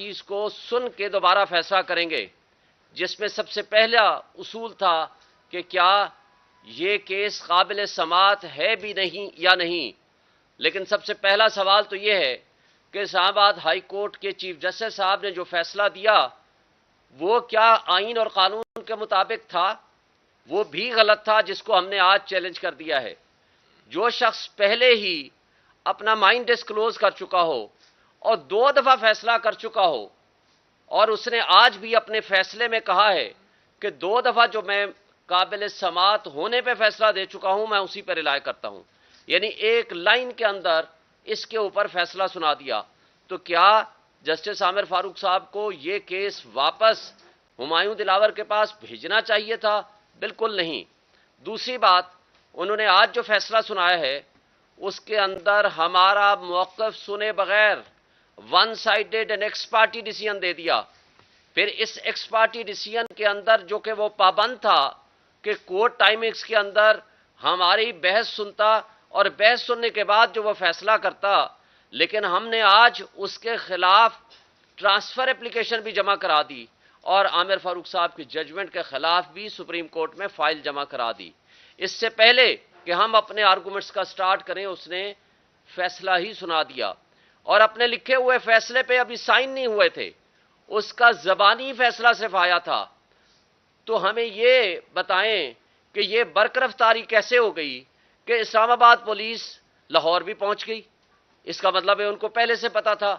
چیز کو سن کے دوبارہ فیصلہ کریں گے، جس میں سب سے پہلا اصول تھا کہ کیا یہ کیس قابل سماعت ہے بھی نہیں یا نہیں۔ لیکن سب سے پہلا سوال تو یہ ہے کہ اسلام آباد ہائی کورٹ کے چیف جسٹس صاحب نے جو فیصلہ دیا وہ کیا آئین اور قانون کے مطابق تھا؟ وہ بھی غلط تھا، جس کو ہم نے آج چیلنج کر دیا ہے۔ جو شخص پہلے ہی اپنا مائنڈ ڈسکلوز کر چکا ہو اور 2 دفعہ فیصلہ کر چکا ہو، اور اس نے آج بھی اپنے فیصلے میں کہا ہے کہ 2 دفعہ جو میں قابل سماعت ہونے پہ فیصلہ دے چکا ہوں میں اسی پر رلائے کرتا ہوں، یعنی ایک لائن کے اندر اس کے اوپر فیصلہ سنا دیا، تو کیا جسٹس عامر فاروق صاحب کو یہ کیس واپس ہمایوں دلاور کے پاس بھیجنا چاہیے تھا؟ بالکل نہیں۔ دوسری بات، انہوں نے آج جو فیصلہ سنایا ہے اس کے اندر ہمارا موقف سنے بغیر one sided and ex parte decision دے دیا۔ پھر اس ایکس پارٹی ڈیسیژن کے اندر جو کہ وہ پابند تھا کہ کورٹ ٹائمنگز کے اندر ہماری بحث سنتا اور بحث سننے کے بعد جو وہ فیصلہ کرتا، لیکن ہم نے آج اس کے خلاف ٹرانسفر اپلیکیشن بھی جمع کرا دی اور عامر فاروق صاحب کی ججمنٹ کے خلاف بھی سپریم کورٹ میں فائل جمع کرا دی۔ اس سے پہلے کہ ہم اپنے آرگومنٹس کا سٹارٹ کریں اس نے فیصلہ ہی سنا دیا، اور اپنے لکھے ہوئے فیصلے پہ ابھی سائن نہیں ہوئے تھے، اس کا زبانی فیصلہ صرف آیا تھا۔ تو ہمیں یہ بتائیں کہ یہ برقرفتاری کیسے ہو گئی کہ اسلام آباد پولیس لاہور بھی پہنچ گئی؟ اس کا مطلب ہے ان کو پہلے سے پتا تھا،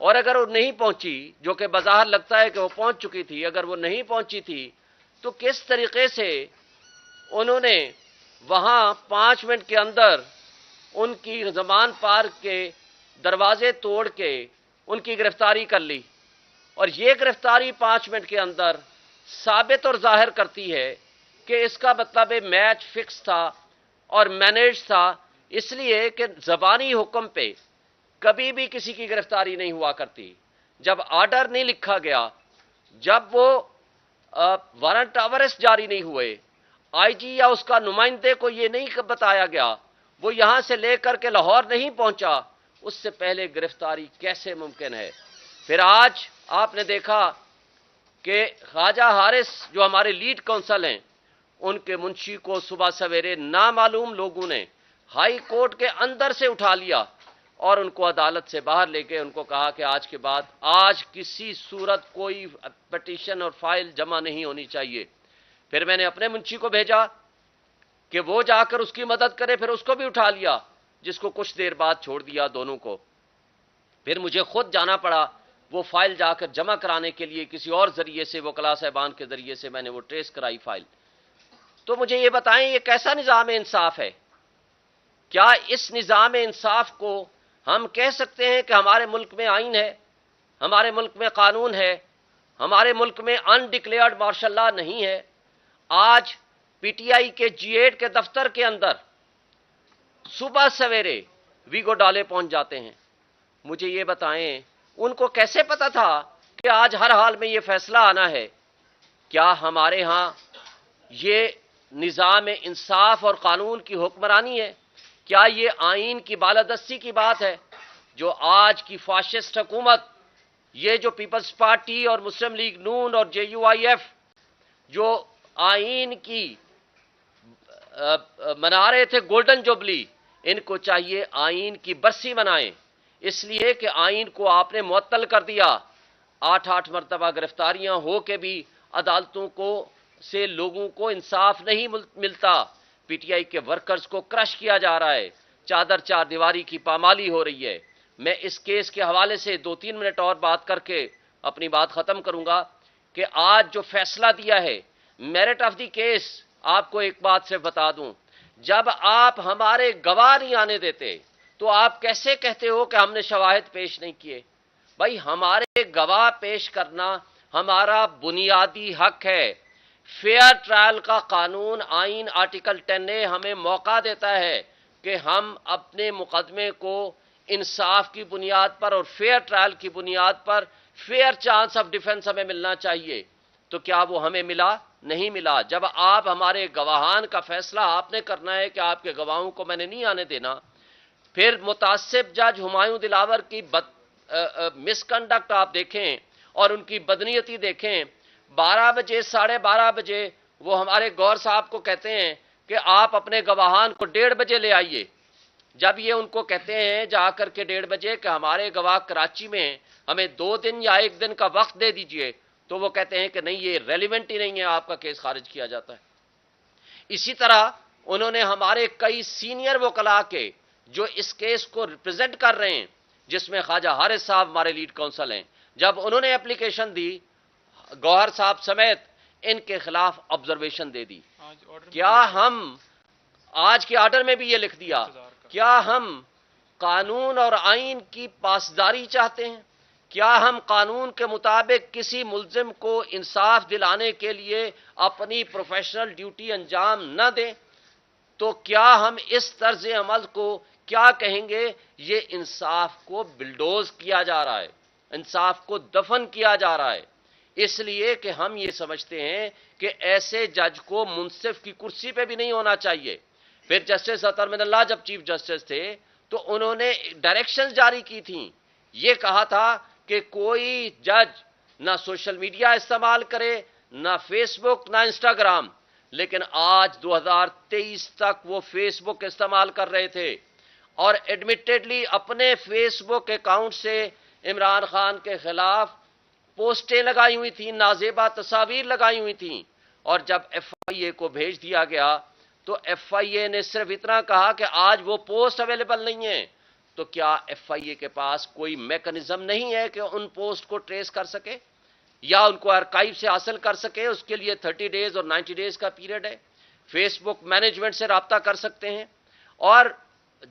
اور اگر وہ نہیں پہنچی، جو کہ بظاہر لگتا ہے کہ وہ پہنچ چکی تھی، اگر وہ نہیں پہنچی تھی تو کس طریقے سے انہوں نے وہاں 5 منٹ کے اندر ان کی زمان پارک کے دروازے توڑ کے ان کی گرفتاری کر لی؟ اور یہ گرفتاری 5 منٹ کے اندر ثابت اور ظاہر کرتی ہے کہ اس کا مطلب میچ فکس تھا اور مینیج تھا، اس لیے کہ زبانی حکم پہ کبھی بھی کسی کی گرفتاری نہیں ہوا کرتی۔ جب آرڈر نہیں لکھا گیا، جب وہ وارنٹ آف اریسٹ جاری نہیں ہوئے، آئی جی یا اس کا نمائندے کو یہ نہیں بتایا گیا، وہ یہاں سے لے کر کے لاہور نہیں پہنچا، اس سے پہلے گرفتاری کیسے ممکن ہے؟ پھر آج آپ نے دیکھا کہ خواجہ حارث جو ہمارے لیڈ کونسل ہیں، ان کے منشی کو صبح سویرے نامعلوم لوگوں نے ہائی کورٹ کے اندر سے اٹھا لیا اور ان کو عدالت سے باہر لے کے ان کو کہا کہ آج کے بعد آج کسی صورت کوئی پٹیشن اور فائل جمع نہیں ہونی چاہیے۔ پھر میں نے اپنے منشی کو بھیجا کہ وہ جا کر اس کی مدد کرے، پھر اس کو بھی اٹھا لیا، جس کو کچھ دیر بعد چھوڑ دیا دونوں کو۔ پھر مجھے خود جانا پڑا وہ فائل جا کر جمع کرانے کے لیے، کسی اور ذریعے سے، وکلاء صاحبان کے ذریعے سے میں نے وہ ٹریس کرائی فائل۔ تو مجھے یہ بتائیں یہ کیسا نظام انصاف ہے؟ کیا اس نظام انصاف کو ہم کہہ سکتے ہیں کہ ہمارے ملک میں آئین ہے، ہمارے ملک میں قانون ہے، ہمارے ملک میں انڈکلیئرڈ مارشل لاء نہیں ہے؟ آج پی ٹی آئی کے G8 کے دفتر کے اندر صبح سویرے ویگو ڈالے پہنچ جاتے ہیں۔ مجھے یہ بتائیں ان کو کیسے پتا تھا کہ آج ہر حال میں یہ فیصلہ آنا ہے؟ کیا ہمارے ہاں یہ نظام انصاف اور قانون کی حکمرانی ہے؟ کیا یہ آئین کی بالادستی کی بات ہے؟ جو آج کی فاشسٹ حکومت، یہ جو پیپلز پارٹی اور مسلم لیگ نون اور JUIF جو آئین کی منا رہے تھے گولڈن جوبلی، ان کو چاہیے آئین کی برسی منائیں، اس لیے کہ آئین کو آپ نے معطل کر دیا۔ 8 مرتبہ گرفتاریاں ہو کے بھی عدالتوں کو سے لوگوں کو انصاف نہیں ملتا، پی ٹی آئی کے ورکرز کو کرش کیا جا رہا ہے، چادر چار دیواری کی پامالی ہو رہی ہے۔ میں اس کیس کے حوالے سے 2-3 منٹ اور بات کر کے اپنی بات ختم کروں گا کہ آج جو فیصلہ دیا ہے میرٹ آف دی کیس، آپ کو ایک بات سے بتا دوں، جب آپ ہمارے گواہ نہیں آنے دیتے تو آپ کیسے کہتے ہو کہ ہم نے شواہد پیش نہیں کیے؟ بھائی ہمارے گواہ پیش کرنا ہمارا بنیادی حق ہے۔ فیئر ٹرائل کا قانون آئین آرٹیکل 10A ہمیں موقع دیتا ہے کہ ہم اپنے مقدمے کو انصاف کی بنیاد پر اور فیئر ٹرائل کی بنیاد پر فیئر چانس آف ڈیفنس ہمیں ملنا چاہیے۔ تو کیا وہ ہمیں ملا؟ نہیں ملا۔ جب آپ ہمارے گواہان کا فیصلہ آپ نے کرنا ہے کہ آپ کے گواہوں کو میں نے نہیں آنے دینا، پھر متعصب جج ہمایوں دلاور کی مس کنڈکٹ آپ دیکھیں اور ان کی بدنیتی دیکھیں. 12 بجے 12:30 بجے وہ ہمارے گور صاحب کو کہتے ہیں کہ آپ اپنے گواہان کو 1:30 بجے لے آئیے. جب یہ ان کو کہتے ہیں جا کر کے 1:30 بجے کہ ہمارے گواہ کراچی میں ہیں, ہمیں 2 دن یا 1 دن کا وقت دے دیجئے, تو وہ کہتے ہیں کہ نہیں, یہ ریلیونٹ ہی نہیں ہے, آپ کا کیس خارج کیا جاتا ہے. اسی طرح انہوں نے ہمارے کئی سینئر وکلاء کے جو اس کیس کو ریپرزینٹ کر رہے ہیں, جس میں خواجہ حارث صاحب ہمارے لیڈ کونسل ہیں, جب انہوں نے اپلیکیشن دی, گوہر صاحب سمیت ان کے خلاف آبزرویشن دے دی. کیا ہم آج کے آرڈر میں بھی یہ لکھ دیا, کیا ہم قانون اور آئین کی پاسداری چاہتے ہیں؟ کیا ہم قانون کے مطابق کسی ملزم کو انصاف دلانے کے لیے اپنی پروفیشنل ڈیوٹی انجام نہ دیں؟ تو کیا ہم اس طرز عمل کو کیا کہیں گے؟ یہ انصاف کو بلڈوز کیا جا رہا ہے, انصاف کو دفن کیا جا رہا ہے. اس لیے کہ ہم یہ سمجھتے ہیں کہ ایسے جج کو منصف کی کرسی پہ بھی نہیں ہونا چاہیے. پھر جسٹس اطہر من اللہ جب چیف جسٹس تھے تو انہوں نے ڈائریکشنز جاری کی تھیں, یہ کہا تھا کہ کوئی جج نہ سوشل میڈیا استعمال کرے, نہ فیس بک, نہ انسٹاگرام. لیکن آج 2023 تک وہ فیس بک استعمال کر رہے تھے, اور ایڈمیٹڈلی اپنے فیس بک اکاؤنٹ سے عمران خان کے خلاف پوسٹیں لگائی ہوئی تھیں, نازیبا تصاویر لگائی ہوئی تھیں. اور جب ایف آئی اے کو بھیج دیا گیا تو ایف آئی اے نے صرف اتنا کہا کہ آج وہ پوسٹ اویلیبل نہیں ہے. تو کیا ایف آئی اے کے پاس کوئی میکنزم نہیں ہے کہ ان پوسٹ کو ٹریس کر سکے یا ان کو آرکائیو سے حاصل کر سکے؟ اس کے لیے 30 ڈیز اور 90 ڈیز کا پیریڈ ہے. فیس بک مینجمنٹ سے رابطہ کر سکتے ہیں. اور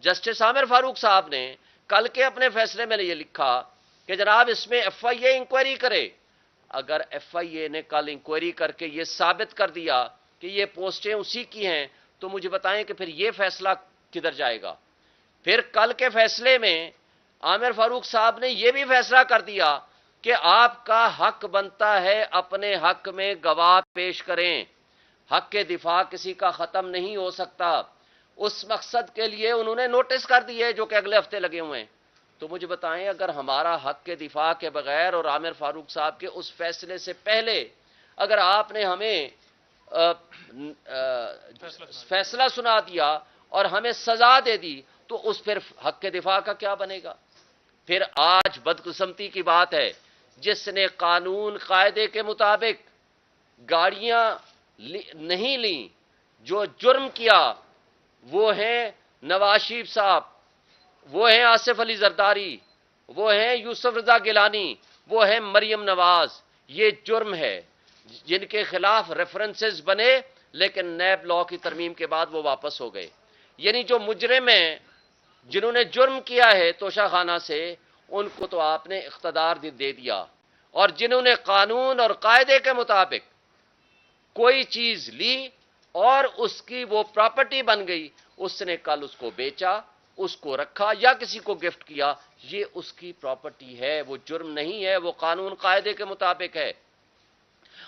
جسٹس عامر فاروق صاحب نے کل کے اپنے فیصلے میں یہ لکھا کہ جناب اس میں ایف آئی اے انکوائری کرے. اگر ایف آئی اے نے کل انکوائری کر کے یہ ثابت کر دیا کہ یہ پوسٹیں اسی کی ہیں, تو مجھے بتائیں کہ پھر یہ فیصلہ کدھر جائے گا؟ پھر کل کے فیصلے میں عامر فاروق صاحب نے یہ بھی فیصلہ کر دیا کہ آپ کا حق بنتا ہے اپنے حق میں گواہ پیش کریں. حق کے دفاع کسی کا ختم نہیں ہو سکتا. اس مقصد کے لیے انہوں نے نوٹس کر دیے جو کہ اگلے ہفتے لگے ہوئے ہیں. تو مجھے بتائیں اگر ہمارا حق کے دفاع کے بغیر اور عامر فاروق صاحب کے اس فیصلے سے پہلے اگر آپ نے ہمیں فیصلہ سنا دیا اور ہمیں سزا دے دی تو اس پھر حق کے دفاع کا کیا بنے گا؟ پھر آج بدقسمتی کی بات ہے جس نے قانون قاعدے کے مطابق گاڑیاں نہیں لیں, جو جرم کیا, وہ ہیں نواز شریف صاحب, وہ ہیں آصف علی زرداری, وہ ہیں یوسف رضا گیلانی, وہ ہیں مریم نواز. یہ جرم ہے جن کے خلاف ریفرنسز بنے لیکن نیب لا کی ترمیم کے بعد وہ واپس ہو گئے. یعنی جو مجرم ہیں جنہوں نے جرم کیا ہے توشہ خانہ سے, ان کو تو آپ نے اقتدار دے دیا, اور جنہوں نے قانون اور قاعدے کے مطابق کوئی چیز لی اور اس کی وہ پراپرٹی بن گئی, اس نے کل اس کو بیچا, اس کو رکھا یا کسی کو گفٹ کیا, یہ اس کی پراپرٹی ہے, وہ جرم نہیں ہے, وہ قانون قاعدے کے مطابق ہے.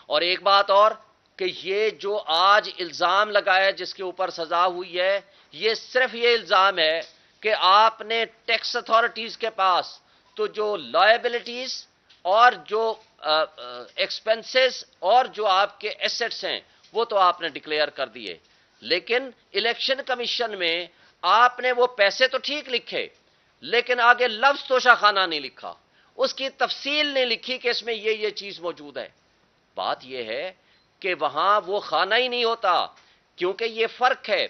اور ایک بات اور کہ یہ جو آج الزام لگایا جس کے اوپر سزا ہوئی ہے, یہ صرف یہ الزام ہے کہ آپ نے ٹیکس اتھارٹیز کے پاس تو جو لائبلٹیز اور جو ایکسپنسز اور جو آپ کے ایسٹس ہیں وہ تو آپ نے ڈکلیئر کر دیے, لیکن الیکشن کمیشن میں آپ نے وہ پیسے تو ٹھیک لکھے لیکن آگے لفظ توشہ خانہ نہیں لکھا, اس کی تفصیل نہیں لکھی کہ اس میں یہ چیز موجود ہے. بات یہ ہے کہ وہاں وہ خانہ ہی نہیں ہوتا, کیونکہ یہ فرق ہے.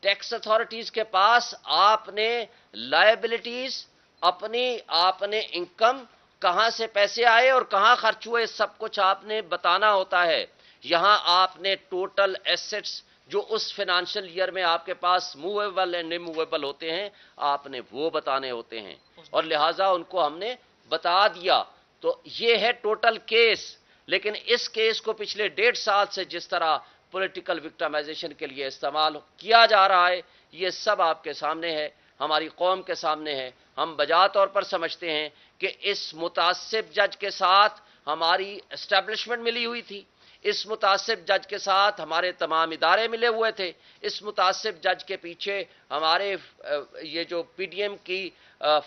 ٹیکس اتھارٹیز کے پاس آپ نے لائبلٹیز اپنی, آپ نے انکم کہاں سے پیسے آئے اور کہاں خرچ ہوئے سب کچھ آپ نے بتانا ہوتا ہے. یہاں آپ نے ٹوٹل ایسٹس جو اس فائنانشل ایئر میں آپ کے پاس موویبل اینڈ اموویبل ہوتے ہیں آپ نے وہ بتانے ہوتے ہیں, اور لہٰذا ان کو ہم نے بتا دیا. تو یہ ہے ٹوٹل کیس. لیکن اس کیس کو پچھلے 1.5 سال سے جس طرح پولیٹیکل وکٹمائزیشن کے لیے استعمال کیا جا رہا ہے, یہ سب آپ کے سامنے ہے, ہماری قوم کے سامنے ہے. ہم بجا طور پر سمجھتے ہیں کہ اس متعصب جج کے ساتھ ہماری اسٹیبلشمنٹ ملی ہوئی تھی, اس متعصب جج کے ساتھ ہمارے تمام ادارے ملے ہوئے تھے، اس متعصب جج کے پیچھے ہمارے یہ جو پی ڈی ایم کی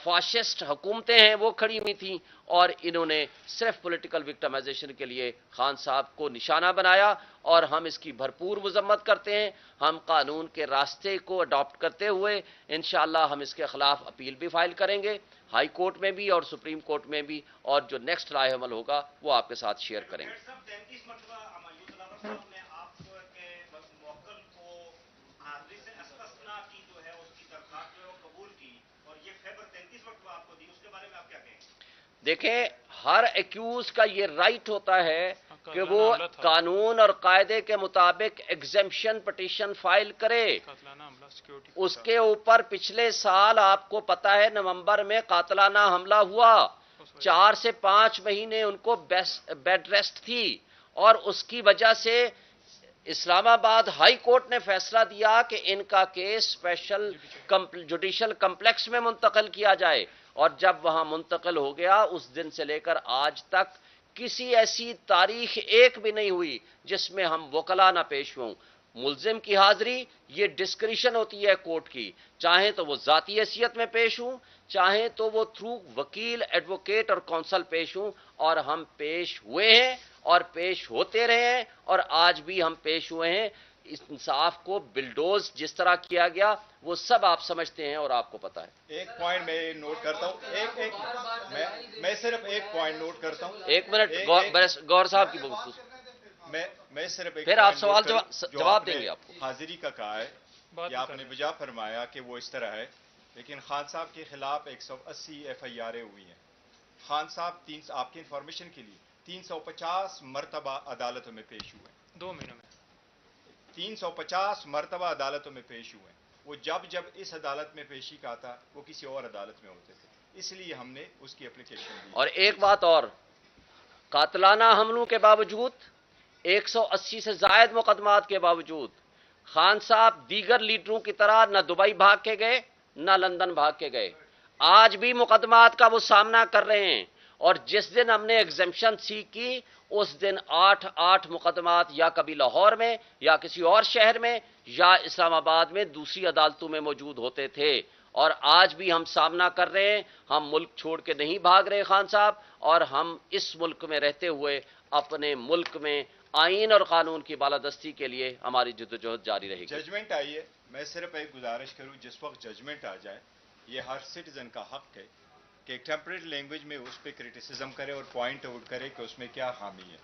فاشسٹ حکومتیں ہیں وہ کھڑی ہوئی تھیں، اور انہوں نے صرف پولیٹیکل وکٹمائزیشن کے لیے خان صاحب کو نشانہ بنایا، اور ہم اس کی بھرپور مذمت کرتے ہیں۔ ہم قانون کے راستے کو اڈاپٹ کرتے ہوئے انشاءاللہ ہم اس کے خلاف اپیل بھی فائل کریں گے، ہائی کورٹ میں بھی اور سپریم کورٹ میں بھی، اور جو نیکسٹ رائے عمل ہوگا وہ آپ کے ساتھ شیئر کریں گے۔ دیکھیں، ہر ایکیوز کا یہ رائٹ ہوتا ہے کہ وہ قانون اور قاعدے کے مطابق ایگزمپشن پٹیشن فائل کرے۔ اس کے اوپر پچھلے سال آپ کو پتا ہے نومبر میں قاتلانہ حملہ ہوا، 4 سے 5 مہینے ان کو بیڈ ریسٹ تھی، اور اس کی وجہ سے اسلام آباد ہائی کورٹ نے فیصلہ دیا کہ ان کا کیس اسپیشل جوڈیشل کمپلیکس میں منتقل کیا جائے، اور جب وہاں منتقل ہو گیا اس دن سے لے کر آج تک کسی ایسی تاریخ ایک بھی نہیں ہوئی جس میں ہم وکلا نہ پیش ہوں۔ ملزم کی حاضری یہ ڈسکریشن ہوتی ہے کورٹ کی، چاہیں تو وہ ذاتی حیثیت میں پیش ہوں، چاہیں تو وہ تھرو وکیل، ایڈوکیٹ اور کونسل پیش ہوں، اور ہم پیش ہوئے ہیں اور پیش ہوتے رہے ہیں، اور آج بھی ہم پیش ہوئے ہیں۔ انصاف کو بلڈوز جس طرح کیا گیا وہ سب آپ سمجھتے ہیں اور آپ کو پتا ہے۔ ایک پوائنٹ میں نوٹ کرتا ہوں، میں صرف ایک پوائنٹ نوٹ کرتا ہوں۔ ایک منٹ، گور صاحب کی بات، میں صرف ایک پھر آپ سوال جواب دیں گے۔ آپ کو حاضری کا کہا ہے کہ آپ نے وجہ فرمایا کہ وہ اس طرح ہے، لیکن خان صاحب کے خلاف 180 ایف آئی آریں ہوئی ہیں۔ خان صاحب آپ کی انفارمیشن کے لیے 350 مرتبہ عدالتوں میں پیش ہوئے، 2 مہینوں میں 350 مرتبہ عدالتوں میں پیش ہوئے۔ وہ جب اس عدالت میں پیشی کا تھا وہ کسی اور عدالت میں ہوتے تھے، اس لیے ہم نے اس کی اپلیکیشن دی۔ اور ایک بات اور، قاتلانہ حملوں کے باوجود، 180 سے زائد مقدمات کے باوجود، خان صاحب دیگر لیڈروں کی طرح نہ دبئی بھاگ کے گئے نہ لندن بھاگ کے گئے، آج بھی مقدمات کا وہ سامنا کر رہے ہیں، اور جس دن ہم نے ایگزمپشن سیک کی اس دن 8 مقدمات یا کبھی لاہور میں یا کسی اور شہر میں یا اسلام آباد میں دوسری عدالتوں میں موجود ہوتے تھے، اور آج بھی ہم سامنا کر رہے ہیں۔ ہم ملک چھوڑ کے نہیں بھاگ رہے خان صاحب، اور ہم اس ملک میں رہتے ہوئے اپنے ملک میں آئین اور قانون کی بالادستی کے لیے ہماری جدوجہد جاری رہے گی۔ ججمنٹ آئی ہے، میں صرف ایک گزارش کروں، جس وقت ججمنٹ آ جائے یہ ہر سٹیزن کا حق ہے کہ ایک ٹیمپریٹ لینگویج میں اس پہ کرٹیسزم کرے اور پوائنٹ آؤٹ کرے کہ اس میں کیا خامی ہے۔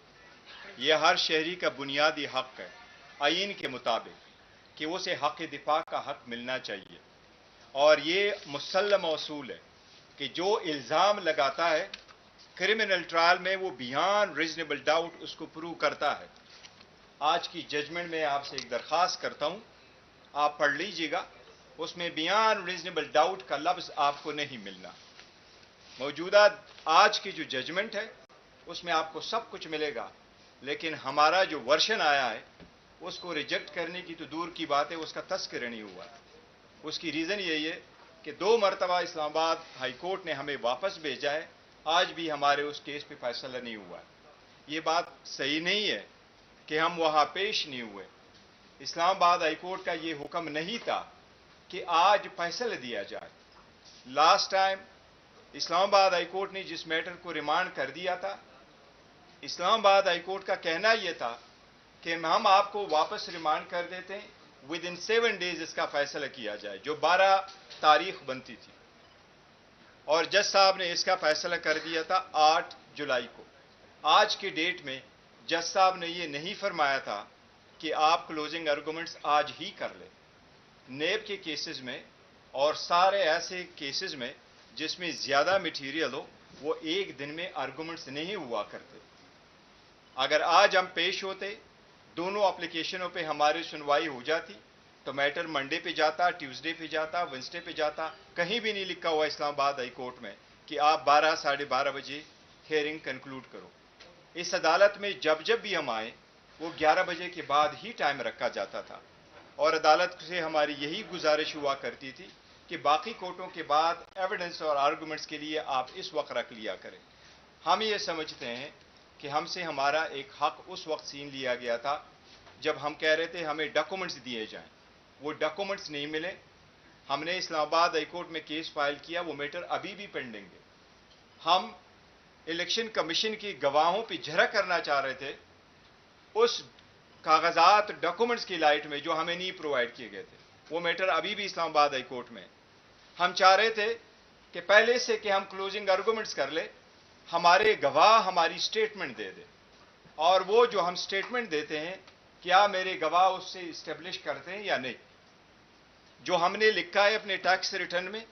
یہ ہر شہری کا بنیادی حق ہے آئین کے مطابق کہ اسے حق دفاع کا حق ملنا چاہیے، اور یہ مسلم اصول ہے کہ جو الزام لگاتا ہے کرمنل ٹرائل میں وہ بیان ریزنیبل ڈاؤٹ اس کو پروو کرتا ہے۔ آج کی ججمنٹ میں آپ سے ایک درخواست کرتا ہوں، آپ پڑھ لیجئے گا، اس میں بیان ریزنیبل ڈاؤٹ کا لفظ آپ کو نہیں ملنا۔ موجودہ آج کی جو ججمنٹ ہے اس میں آپ کو سب کچھ ملے گا، لیکن ہمارا جو ورشن آیا ہے اس کو ریجیکٹ کرنے کی تو دور کی بات ہے، اس کا تذکرہ نہیں ہوا۔ اس کی ریزن یہی ہے کہ 2 مرتبہ اسلام آباد ہائی کورٹ نے ہمیں واپس بھیجا ہے، آج بھی ہمارے اس کیس پہ فیصلہ نہیں ہوا ہے۔ یہ بات صحیح نہیں ہے کہ ہم وہاں پیش نہیں ہوئے۔ اسلام آباد ہائی کورٹ کا یہ حکم نہیں تھا کہ آج فیصلہ دیا جائے۔ لاسٹ ٹائم اسلام آباد ہائی کورٹ نے جس میٹر کو ریمانڈ کر دیا تھا، اسلام آباد ہائی کورٹ کا کہنا یہ تھا کہ ہم آپ کو واپس ریمانڈ کر دیتے ہیں، ود ان 7 days اس کا فیصلہ کیا جائے، جو 12 تاریخ بنتی تھی، اور جج صاحب نے اس کا فیصلہ کر دیا تھا 8 جولائی کو۔ آج کی ڈیٹ میں جج صاحب نے یہ نہیں فرمایا تھا کہ آپ کلوزنگ آرگومنٹس آج ہی کر لیں۔ نیب کے کیسز میں اور سارے ایسے کیسز میں جس میں زیادہ میٹیریل ہو، وہ ایک دن میں آرگومنٹس نہیں ہوا کرتے۔ اگر آج ہم پیش ہوتے، دونوں اپلیکیشنوں پہ ہماری سنوائی ہو جاتی، تو میٹر منڈے پہ جاتا، ٹیوزڈے پہ جاتا، وینسڈے پہ جاتا۔ کہیں بھی نہیں لکھا ہوا اسلام آباد ہائی کورٹ میں کہ آپ 12 ساڑھے 12 بجے ہیئرنگ کنکلوڈ کرو۔ اس عدالت میں جب بھی ہم آئے وہ 11 بجے کے بعد ہی ٹائم رکھا جاتا تھا، اور عدالت سے ہماری یہی گزارش ہوا کرتی تھی کہ باقی کورٹوں کے بعد ایویڈنس اور آرگومنٹس کے لیے آپ اس وقت رکھ لیا کریں۔ ہم یہ سمجھتے ہیں کہ ہم سے ہمارا ایک حق اس وقت چھین لیا گیا تھا جب ہم کہہ رہے تھے ہمیں ڈاکومنٹس دیے جائیں. وہ ڈاکومنٹس نہیں ملے. ہم نے اسلام آباد ہائی کورٹ میں کیس فائل کیا, وہ میٹر ابھی بھی پینڈنگ ہے. ہم الیکشن کمیشن کی گواہوں پہ جھرا کرنا چاہ رہے تھے اس کاغذات ڈاکومنٹس کی لائٹ میں جو ہمیں نہیں پرووائڈ کیے گئے تھے. وہ میٹر ابھی بھی اسلام آباد ہائی کورٹ میں. ہم چاہ رہے تھے کہ پہلے سے کہ ہم کلوزنگ آرگومنٹس کر لیں, ہمارے گواہ ہماری اسٹیٹمنٹ دے دے, اور وہ جو ہم اسٹیٹمنٹ دیتے ہیں کیا میرے گواہ اس سے اسٹیبلش کرتے ہیں یا نہیں. جو ہم نے لکھا ہے اپنے ٹیکس ریٹرن میں,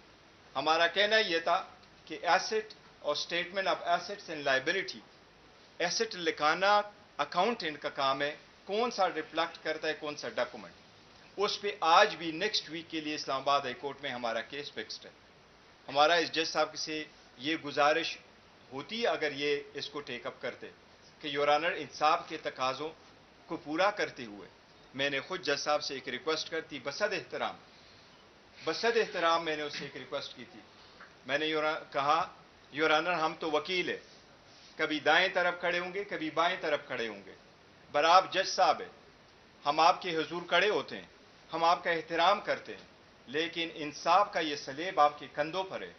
ہمارا کہنا یہ تھا کہ ایسٹ اور statement of assets and liability, asset لکھانا اکاؤنٹنٹ کا کام ہے, کون سا ریفلیکٹ کرتا ہے کون سا ڈاکومنٹ. اس پہ آج بھی نیکسٹ ویک کے لیے اسلام آباد ہائی کورٹ میں ہمارا کیس فکسڈ ہے. ہمارا اس جج صاحب سے یہ گزارش ہوتی اگر یہ اس کو ٹیک اپ کرتے کہ یور آنر انصاف کے تقاضوں کو پورا کرتے ہوئے میں نے خود جج صاحب سے ایک ریکویسٹ کرتی, بصد احترام میں نے اس سے ایک ریکویسٹ کی تھی. میں نے کہا یور آنر ہم تو وکیل ہیں, کبھی دائیں طرف کھڑے ہوں گے کبھی بائیں طرف کھڑے ہوں گے, پر آپ جج صاحب ہیں, ہم آپ کے حضور کھڑے ہوتے ہیں, ہم آپ کا احترام کرتے ہیں, لیکن انصاف کا یہ سلیب آپ کے کندھوں پر ہے.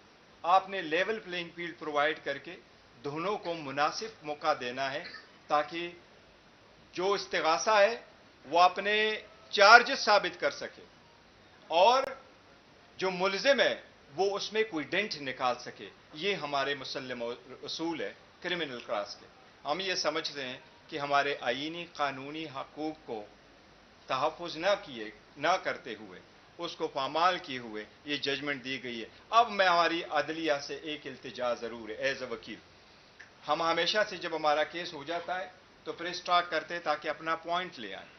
آپ نے لیول پلینگ فیلڈ پرووائڈ کر کے دونوں کو مناسب موقع دینا ہے تاکہ جو استغاثہ ہے وہ اپنے چارجز ثابت کر سکے اور جو ملزم ہے وہ اس میں کوئی ڈینٹ نکال سکے. یہ ہمارے مسلم اصول ہے کرمنل کراس کے. ہم یہ سمجھتے ہیں کہ ہمارے آئینی قانونی حقوق کو تحفظ نہ کرتے ہوئے, اس کو پامال کیے ہوئے یہ ججمنٹ دی گئی ہے. اب میں ہماری عدلیہ سے ایک التجا ضرور ہے ایز اے وکیل. ہم ہمیشہ سے جب ہمارا کیس ہو جاتا ہے تو پریس اسٹارٹ کرتے تاکہ اپنا پوائنٹ لے آئیں.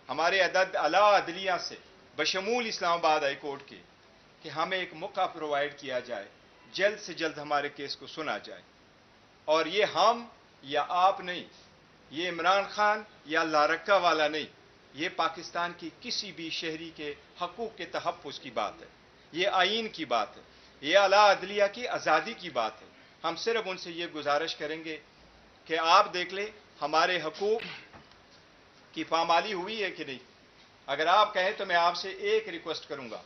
ہمارے اعلیٰ عدلیہ سے بشمول اسلام آباد ہائی کورٹ کے کہ ہمیں ایک موقع پرووائڈ کیا جائے, جلد سے جلد ہمارے کیس کو سنا جائے. اور یہ ہم یا آپ نہیں, یہ عمران خان یا لارکا والا نہیں, یہ پاکستان کی کسی بھی شہری کے حقوق کے تحفظ کی بات ہے, یہ آئین کی بات ہے, یہ اعلیٰ عدلیہ کی آزادی کی بات ہے. ہم صرف ان سے یہ گزارش کریں گے کہ آپ دیکھ لیں ہمارے حقوق کی پامالی ہوئی ہے کہ نہیں. اگر آپ کہیں تو میں آپ سے ایک ریکویسٹ کروں گا,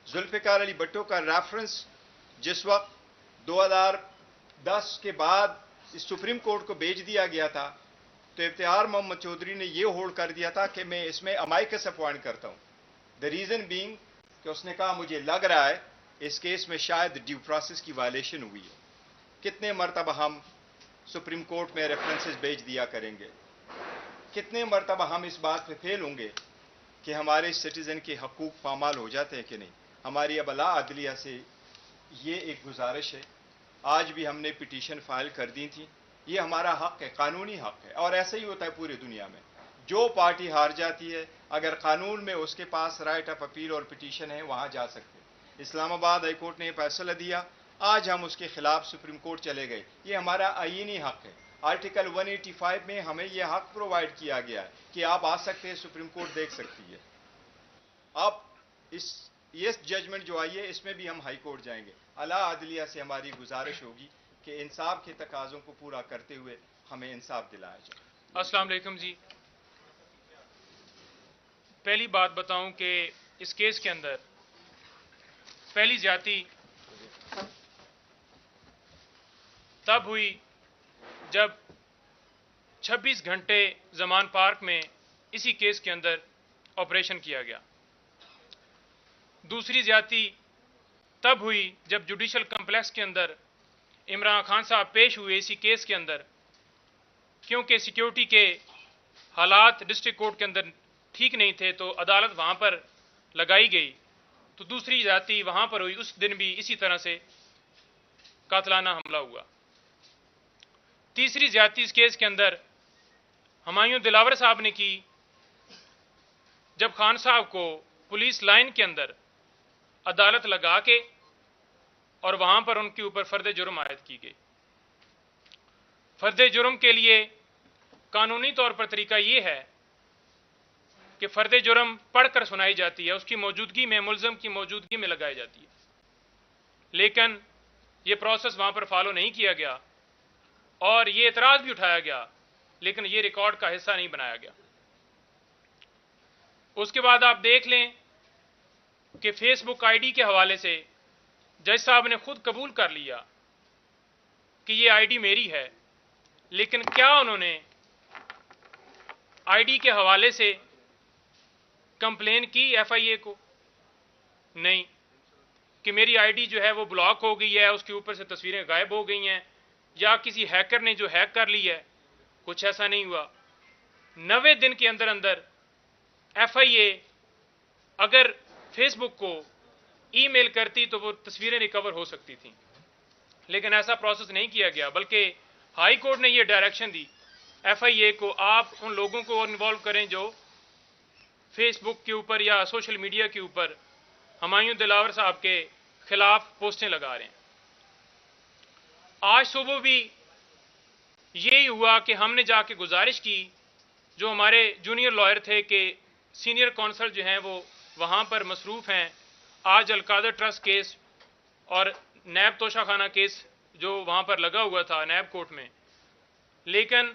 ذوالفقار علی بھٹو کا ریفرنس جس وقت 2010 کے بعد سپریم کورٹ کو بھیج دیا گیا تھا تو افتخار محمد چودھری نے یہ ہولڈ کر دیا تھا کہ میں اس میں امائکس اپوائنٹ کرتا ہوں. دا ریزن بینگ کہ اس نے کہا مجھے لگ رہا ہے اس کیس میں شاید ڈیو پروسیس کی وائلیشن ہوئی ہے. کتنے مرتبہ ہم سپریم کورٹ میں ریفرنسز بھیج دیا کریں گے, کتنے مرتبہ ہم اس بات پہ فیل ہوں گے کہ ہمارے سٹیزن کے حقوق پامال ہو جاتے ہیں کہ نہیں. ہماری اب اعلیٰ عدلیہ سے یہ ایک گزارش ہے, آج بھی ہم نے پٹیشن فائل کر دی تھی, یہ ہمارا حق ہے, قانونی حق ہے, اور ایسا ہی ہوتا ہے پوری دنیا میں. جو پارٹی ہار جاتی ہے اگر قانون میں اس کے پاس رائٹ آف اپیل اور پٹیشن ہے وہاں جا سکتے. اسلام آباد ہائی کورٹ نے یہ فیصلہ دیا, آج ہم اس کے خلاف سپریم کورٹ چلے گئے, یہ ہمارا آئینی حق ہے. آرٹیکل 185 میں ہمیں یہ حق پرووائڈ کیا گیا ہے کہ آپ آ سکتے ہیں, سپریم کورٹ دیکھ سکتی ہے. اب یہ ججمنٹ جو آئی ہے اس میں بھی ہم ہائی کورٹ جائیں گے. اعلیٰ عدلیہ سے ہماری گزارش ہوگی کہ انصاف کے تقاضوں کو پورا کرتے ہوئے ہمیں انصاف دلایا جائے. السلام علیکم جی. پہلی بات بتاؤں کہ اس کیس کے اندر پہلی زیادتی تب ہوئی جب 26 گھنٹے زمان پارک میں اسی کیس کے اندر آپریشن کیا گیا. دوسری زیادتی تب ہوئی جب جوڈیشل کمپلیکس کے اندر عمران خان صاحب پیش ہوئے اسی کیس کے اندر, کیونکہ سیکیورٹی کے حالات ڈسٹرکٹ کورٹ کے اندر ٹھیک نہیں تھے تو عدالت وہاں پر لگائی گئی. تو دوسری زیادتی وہاں پر ہوئی, اس دن بھی اسی طرح سے قاتلانہ حملہ ہوا. تیسری زیادتی اس کیس کے اندر ہمایوں دلاور صاحب نے کی جب خان صاحب کو پولیس لائن کے اندر عدالت لگا کے اور وہاں پر ان کے اوپر فرد جرم عائد کی گئی. فرد جرم کے لیے قانونی طور پر طریقہ یہ ہے کہ فرد جرم پڑھ کر سنائی جاتی ہے, اس کی موجودگی میں, ملزم کی موجودگی میں لگائی جاتی ہے. لیکن یہ پروسیس وہاں پر فالو نہیں کیا گیا اور یہ اعتراض بھی اٹھایا گیا، لیکن یہ ریکارڈ کا حصہ نہیں بنایا گیا۔ اس کے بعد آپ دیکھ لیں کہ فیس بک آئی ڈی کے حوالے سے جج صاحب نے خود قبول کر لیا کہ یہ آئی ڈی میری ہے، لیکن کیا انہوں نے آئی ڈی کے حوالے سے کمپلین کی ایف آئی اے کو؟ نہیں، کہ میری آئی ڈی جو ہے وہ بلاک ہو گئی ہے، اس کے اوپر سے تصویریں غائب ہو گئی ہیں، یا کسی ہیکر نے جو ہیک کر لی ہے، کچھ ایسا نہیں ہوا۔ 90 دن کے اندر اندر ایف آئی اے اگر فیس بک کو ای میل کرتی تو وہ تصویریں ریکور ہو سکتی تھیں، لیکن ایسا پروسیس نہیں کیا گیا، بلکہ ہائی کورٹ نے یہ ڈائریکشن دی ایف آئی اے کو، آپ ان لوگوں کو انوالو کریں جو فیس بک کے اوپر یا سوشل میڈیا کے اوپر ہمایوں دلاور صاحب کے خلاف پوسٹیں لگا رہے ہیں۔ آج صبح بھی یہی ہوا کہ ہم نے جا کے گزارش کی، جو ہمارے جونیئر لائر تھے، کہ سینئر کونسل جو ہیں وہ وہاں پر مصروف ہیں، آج القادر ٹرسٹ کیس اور نیب توشہ خانہ کیس جو وہاں پر لگا ہوا تھا نیب کورٹ میں، لیکن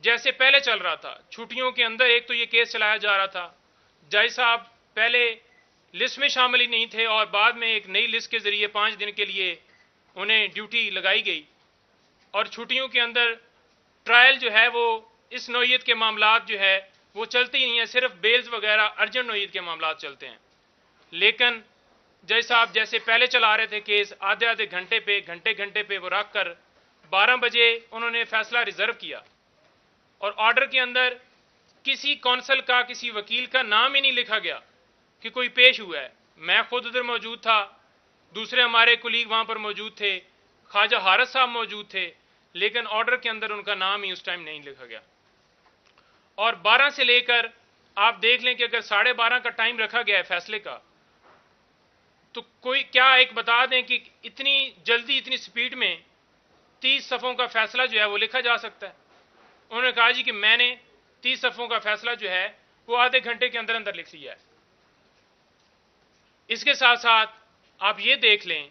جیسے پہلے چل رہا تھا چھٹیوں کے اندر ایک تو یہ کیس چلایا جا رہا تھا، جج صاحب پہلے لسٹ میں شامل ہی نہیں تھے اور بعد میں ایک نئی لسٹ کے ذریعے 5 دن کے لیے انہیں ڈیوٹی لگائی گئی، اور چھٹیوں کے اندر ٹرائل جو ہے وہ اس نوعیت کے معاملات جو ہے وہ چلتے ہی نہیں ہیں، صرف بیلز وغیرہ ارجنٹ نوعیت کے معاملات چلتے ہیں۔ لیکن جج صاحب جیسے پہلے چلا رہے تھے کیس، آدھے آدھے گھنٹے پہ وہ رکھ کر 12 بجے انہوں نے فیصلہ ریزرو کیا، اور آرڈر کے اندر کسی کونسل کا کسی وکیل کا نام ہی نہیں لکھا گیا کہ کوئی پیش ہوا ہے۔ میں خود ادھر موجود تھا، دوسرے ہمارے کولیگ وہاں پر موجود تھے، خواجہ حارث صاحب موجود تھے، لیکن آرڈر کے اندر ان کا نام ہی اس ٹائم نہیں لکھا گیا۔ اور 12 سے لے کر آپ دیکھ لیں کہ اگر 12:30 کا ٹائم رکھا گیا ہے فیصلے کا، تو کوئی کیا ایک بتا دیں کہ اتنی جلدی اتنی سپیڈ میں 30 صفحوں کا فیصلہ جو ہے وہ لکھا جا سکتا ہے؟ انہوں نے کہا جی کہ میں نے 30 صفحوں کا فیصلہ جو ہے وہ آدھے گھنٹے کے اندر اندر لکھ لیا ہے۔ اس کے ساتھ ساتھ آپ یہ دیکھ لیں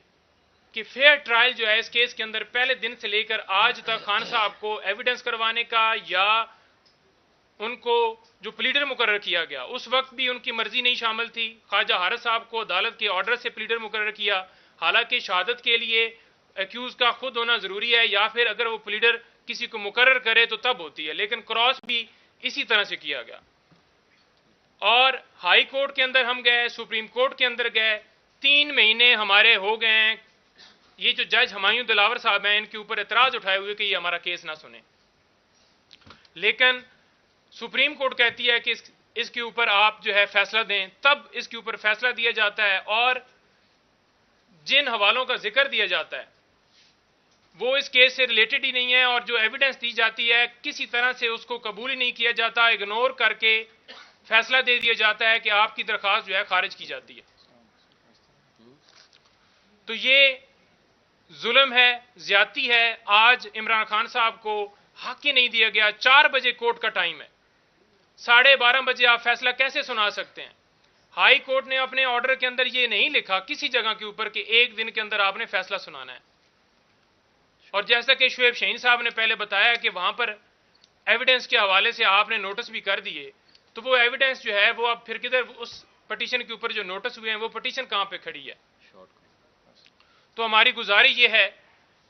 کہ فیئر ٹرائل جو ہے اس کیس کے اندر پہلے دن سے لے کر آج تک خان صاحب کو ایویڈنس کروانے کا یا ان کو جو پلیڈر مقرر کیا گیا، اس وقت بھی ان کی مرضی نہیں شامل تھی۔ خواجہ حارث صاحب کو عدالت کے آرڈر سے پلیڈر مقرر کیا، حالانکہ شہادت کے لیے ایکیوز کا خود ہونا ضروری ہے، یا پھر اگر وہ پلیڈر کسی کو مقرر کرے تو تب ہوتی ہے، لیکن کراس بھی اسی طرح سے کیا گیا۔ اور ہائی کورٹ کے اندر ہم گئے، سپریم کورٹ کے اندر گئے، 3 مہینے ہمارے ہو گئے ہیں۔ یہ جو جج ہمایوں دلاور صاحب ہیں ان کے اوپر اعتراض اٹھائے ہوئے کہ یہ ہمارا کیس نہ سنیں، لیکن سپریم کورٹ کہتی ہے کہ اس کے اوپر آپ جو ہے فیصلہ دیں، تب اس کے اوپر فیصلہ دیا جاتا ہے، اور جن حوالوں کا ذکر دیا جاتا ہے وہ اس کیس سے ریلیٹڈ ہی نہیں ہے، اور جو ایویڈنس دی جاتی ہے کسی طرح سے اس کو قبول ہی نہیں کیا جاتا، اگنور کر کے فیصلہ دے دیا جاتا ہے کہ آپ کی درخواست جو ہے خارج کی جاتی ہے۔ تو یہ ظلم ہے، زیادتی ہے۔ آج عمران خان صاحب کو حق ہی نہیں دیا گیا۔ 4 بجے کورٹ کا ٹائم ہے، 12:30 بجے آپ فیصلہ کیسے سنا سکتے ہیں؟ ہائی کورٹ نے اپنے آرڈر کے اندر یہ نہیں لکھا کسی جگہ کے اوپر کہ 1 دن کے اندر آپ نے فیصلہ سنانا ہے۔ اور جیسا کہ شعیب شہین صاحب نے پہلے بتایا کہ وہاں پر ایویڈنس کے حوالے سے آپ نے نوٹس بھی کر دیے، تو وہ ایویڈنس جو ہے وہ اب پھر کدھر، اس پٹیشن کے اوپر جو نوٹس ہوئے ہیں وہ پٹیشن کہاں پہ کھڑی ہے؟ تو ہماری گزارش یہ ہے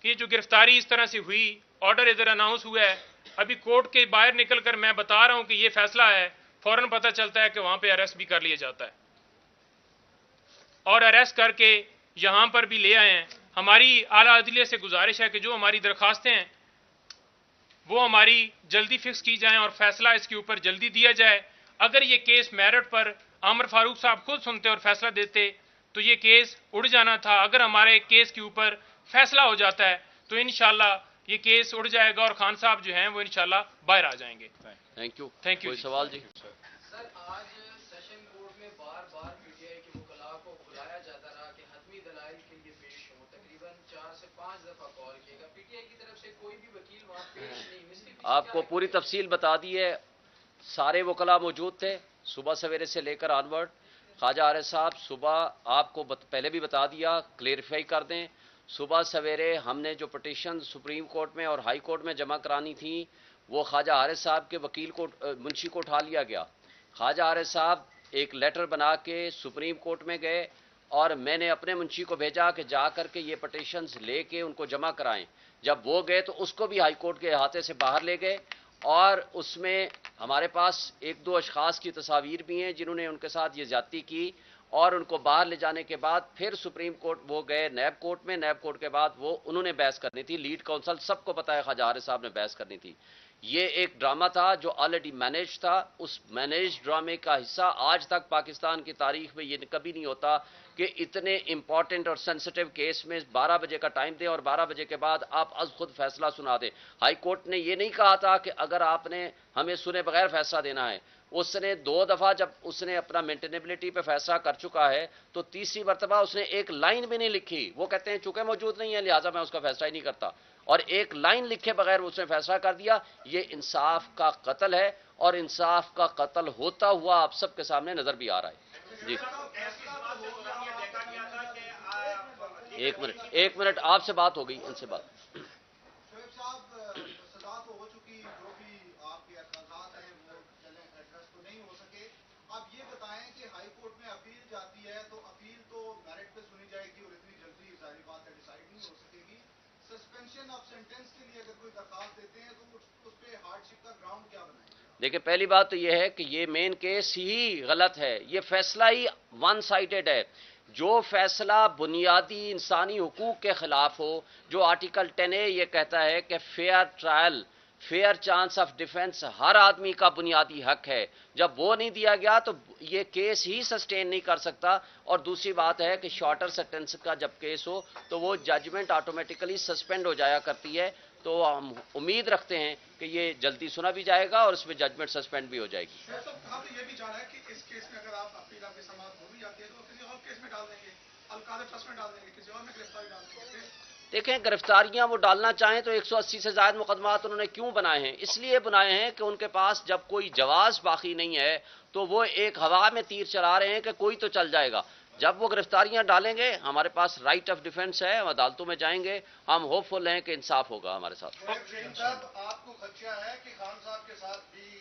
کہ جو گرفتاری اس طرح سے ہوئی، آرڈر ادھر اناؤنس ہوا ہے، ابھی کورٹ کے باہر نکل کر میں بتا رہا ہوں کہ یہ فیصلہ ہے، فوراً پتہ چلتا ہے کہ وہاں پہ اریسٹ بھی کر لیا جاتا ہے، اور اریسٹ کر کے یہاں پر بھی لے آئے ہیں۔ ہماری اعلیٰ عدلیہ سے گزارش ہے کہ جو ہماری درخواستیں ہیں وہ ہماری جلدی فکس کی جائیں اور فیصلہ اس کے اوپر جلدی دیا جائے۔ اگر یہ کیس میرٹ پر عامر فاروق صاحب خود سنتے اور فیصلہ دیتے تو یہ کیس اڑ جانا تھا۔ اگر ہمارے کیس کے اوپر فیصلہ ہو جاتا ہے تو انشاءاللہ یہ کیس اڑ جائے گا اور خان صاحب جو ہیں وہ انشاءاللہ باہر آ جائیں گے۔ Thank you. کوئی سوال جی؟ سر، آج سیشن کورٹ میں بار بار پی ٹی آئی کے وکلاء کو بلایا جاتا رہا کہ حتمی دلائل کے لیے پیش ہوں، تقریباً 4 سے 5 دفعہ کال کیے گا، پی ٹی آئی کی طرف سے کوئی بھی وکیل وہاں پیش نہیں ہوئی۔ آپ کو پوری تفصیل بتا دی ہے، سارے وکلاء موجود تھے صبح سویرے سے لے کر آنورڈ۔ خواجہ حارث صاحب صبح آپ کو پہلے بھی بتا دیا، کلیئرفائی کر دیں، صبح سویرے ہم نے جو پٹیشن سپریم کورٹ میں اور ہائی کورٹ میں جمع کرانی تھی وہ خواجہ عارض صاحب کے وکیل کو منشی کو اٹھا لیا گیا. خواجہ عارض صاحب ایک لیٹر بنا کے سپریم کورٹ میں گئے اور میں نے اپنے منشی کو بھیجا کہ جا کر کے یہ پٹیشنز لے کے ان کو جمع کرائیں. جب وہ گئے تو اس کو بھی ہائی کورٹ کے احاطے سے باہر لے گئے اور اس میں ہمارے پاس ایک دو اشخاص کی تصاویر بھی ہیں جنہوں نے ان کے ساتھ یہ زیادتی کی اور ان کو باہر لے جانے کے بعد پھر سپریم کورٹ وہ گئے نیب کورٹ میں. نیب کورٹ کے بعد وہ انہوں نے بحث کرنی تھی. لیڈ کونسل سب کو پتا ہے خواجہ عارض صاحب نے بحث کرنی تھی. یہ ایک ڈرامہ تھا جو آلریڈی مینیج تھا. اس مینیج ڈرامے کا حصہ آج تک پاکستان کی تاریخ میں یہ کبھی نہیں ہوتا کہ اتنے امپورٹنٹ اور سینسٹیو کیس میں 12 بجے کا ٹائم دیں اور 12 بجے کے بعد آپ از خود فیصلہ سنا دیں. ہائی کورٹ نے یہ نہیں کہا تھا کہ اگر آپ نے ہمیں سنے بغیر فیصلہ دینا ہے. اس نے 2 دفعہ جب اس نے اپنا مینٹینیبلٹی پہ فیصلہ کر چکا ہے تو تیسری مرتبہ اس نے ایک لائن بھی نہیں لکھی. وہ کہتے ہیں چونکہ موجود نہیں ہے لہٰذا میں اس کا فیصلہ ہی نہیں کرتا, اور ایک لائن لکھے بغیر اس نے فیصلہ کر دیا. یہ انصاف کا قتل ہے اور انصاف کا قتل ہوتا ہوا آپ سب کے سامنے نظر بھی آ رہا ہے. جی ایک منٹ آپ سے بات ہو گئی, ان سے بات. شعیب صاحب سزا تو ہو چکی, جو بھی آپ کے اعتراضات ہیں وہ ایڈریس تو نہیں ہو سکے. آپ یہ بتائیں کہ ہائی کورٹ میں اپیل جاتی ہے تو اپیل تو میرٹ پہ سنی جائے گی اور اتنی جلدی ظاہری بات ہے ڈیسائیڈ نہیں ہو سکے گی. سسپینشن آف سینٹینس کے لیے اگر کوئی درخواست دیتے ہیں تو اس پہ ہارڈ شپ کا گراؤنڈ کیا بنائیں گے؟ دیکھیں پہلی بات تو یہ ہے کہ یہ مین کیس ہی غلط ہے. یہ فیصلہ ہی ون سائیڈڈ ہے. جو فیصلہ بنیادی انسانی حقوق کے خلاف ہو, جو آرٹیکل 10A یہ کہتا ہے کہ fair trial, fair chance of defence ہر آدمی کا بنیادی حق ہے, جب وہ نہیں دیا گیا تو یہ کیس ہی سسٹین نہیں کر سکتا. اور دوسری بات ہے کہ شارٹر سینٹینس کا جب کیس ہو تو وہ ججمنٹ آٹومیٹیکلی سسپینڈ ہو جایا کرتی ہے. تو ہم امید رکھتے ہیں کہ یہ جلدی سنا بھی جائے گا اور اس میں ججمنٹ سسپینڈ بھی ہو جائے گی. ہم یہ بھی جانا ہے کہ اس کیس میں اگر آپ اپیل آپ کی سماعت ہو بھی جاتی ہے تو کسی اور کیس میں ڈال دیں گے, القاعدہ ٹرسٹ میں ڈال دیں گے, کسی اور میں گرفتاری ڈال دیں گے. دیکھیں گرفتاریاں وہ ڈالنا چاہیں تو 180 سے زائد مقدمات انہوں نے کیوں بنائے ہیں؟ اس لیے بنائے ہیں کہ ان کے پاس جب کوئی جواز باقی نہیں ہے تو وہ ایک ہوا میں تیر چلا رہے ہیں کہ کوئی تو چل جائے گا. جب وہ گرفتاریاں ڈالیں گے ہمارے پاس رائٹ آف ڈیفنس ہے, ہم عدالتوں میں جائیں گے, ہم ہوپ فل ہیں کہ انصاف ہوگا ہمارے ساتھ. صاحب آپ کو خدشہ ہے کہ خان صاحب کے ساتھ بھی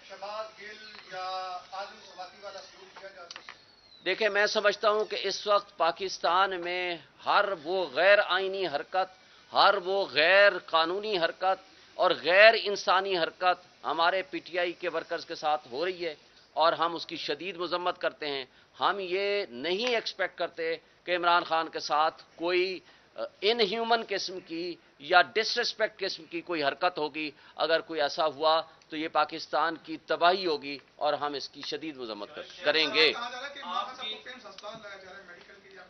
شہباز گل یا عالم سواتی والا سلوک کیا جا سکتا ہے؟ دیکھیں میں سمجھتا ہوں کہ اس وقت پاکستان میں ہر وہ غیر آئینی حرکت, ہر وہ غیر قانونی حرکت اور غیر انسانی حرکت ہمارے پی ٹی آئی کے ورکرز کے ساتھ ہو رہی ہے اور ہم اس کی شدید مذمت کرتے ہیں. ہم یہ نہیں ایکسپیکٹ کرتے کہ عمران خان کے ساتھ کوئی ان ہیومن قسم کی یا ڈس ریسپیکٹ قسم کی کوئی حرکت ہوگی. اگر کوئی ایسا ہوا تو یہ پاکستان کی تباہی ہوگی اور ہم اس کی شدید مذمت کریں گے.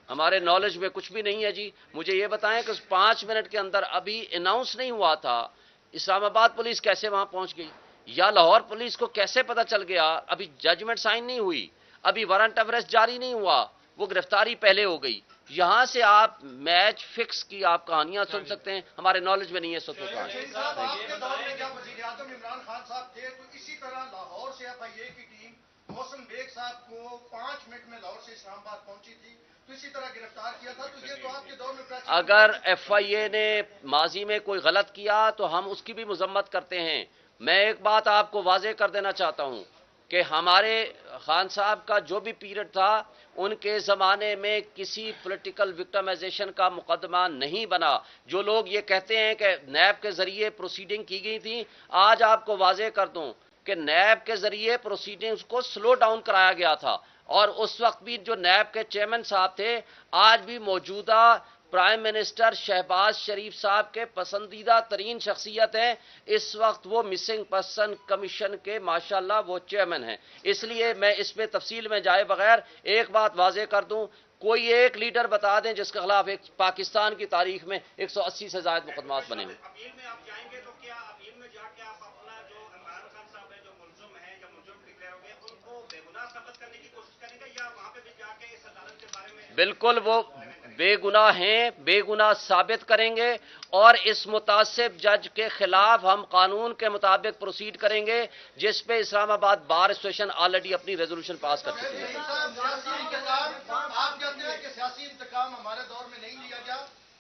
ہمارے نالج میں کچھ بھی نہیں ہے جی. مجھے یہ بتائیں کہ 5 منٹ کے اندر ابھی اناؤنس نہیں ہوا تھا, اسلام آباد پولیس کیسے وہاں پہنچ گئی یا لاہور پولیس کو کیسے پتہ چل گیا؟ ابھی ججمنٹ سائن نہیں ہوئی, ابھی وارنٹ آف اریسٹ جاری نہیں ہوا, وہ گرفتاری پہلے ہو گئی. یہاں سے آپ میچ فکس کی آپ کہانیاں سن سکتے ہیں, ہمارے نالج میں نہیں ہے سب کہاں ہے. آپ کے دور میں جب وزیر اعظم عمران خان صاحب تھے تو اسی طرح لاہور سے FIA کی ٹیم محسن بیگ صاحب کو 5 منٹ میں لاہور سے اسلام آباد پہنچی تھی, تو اسی طرح گرفتار کیا تھا. تو یہ تو آپ کے دور میں اگر FIA نے ماضی میں کوئی غلط کیا تو ہم اس کی بھی مذمت کرتے ہیں. میں ایک بات آپ کو واضح کر دینا چاہتا ہوں کہ ہمارے خان صاحب کا جو بھی پیریڈ تھا ان کے زمانے میں کسی پولیٹیکل وکٹمائزیشن کا مقدمہ نہیں بنا. جو لوگ یہ کہتے ہیں کہ نیب کے ذریعے پروسیڈنگ کی گئی تھی, آج آپ کو واضح کر دوں کہ نیب کے ذریعے پروسیڈنگز کو سلو ڈاؤن کرایا گیا تھا, اور اس وقت بھی جو نیب کے چیئرمین صاحب تھے آج بھی موجودہ پرائم منسٹر شہباز شریف صاحب کے پسندیدہ ترین شخصیت ہیں. اس وقت وہ مسنگ پرسن کمیشن کے ماشاءاللہ وہ چیئرمین ہیں. اس لیے میں اس پہ تفصیل میں جائے بغیر ایک بات واضح کر دوں, کوئی ایک لیڈر بتا دیں جس کے خلاف ایک پاکستان کی تاریخ میں 180 سے زائد مقدمات بنے ہوئے. اپیل میں آپ جائیں گے تو کیا اپیل میں جا کے آپ اپنا جو عمران خان صاحب ہے جو ملزم ہیں یا ملزم ڈکلیئر ہو گئے ان کو بے گناہ ثابت کرنے کی کوشش کریں گے, یا وہاں پہ بھی جا کے اس عدالت کے بارے میں بالکل وہ بے گناہ ہیں, بے گناہ ثابت کریں گے اور اس متعصب جج کے خلاف ہم قانون کے مطابق پروسیڈ کریں گے جس پہ اسلام آباد بار ایسوسیشن آلریڈی اپنی ریزولوشن پاس کر چکی ہے. آپ کہتے ہیں کہ سیاسی انتقام ہمارے دور میں نہیں لیا گیا,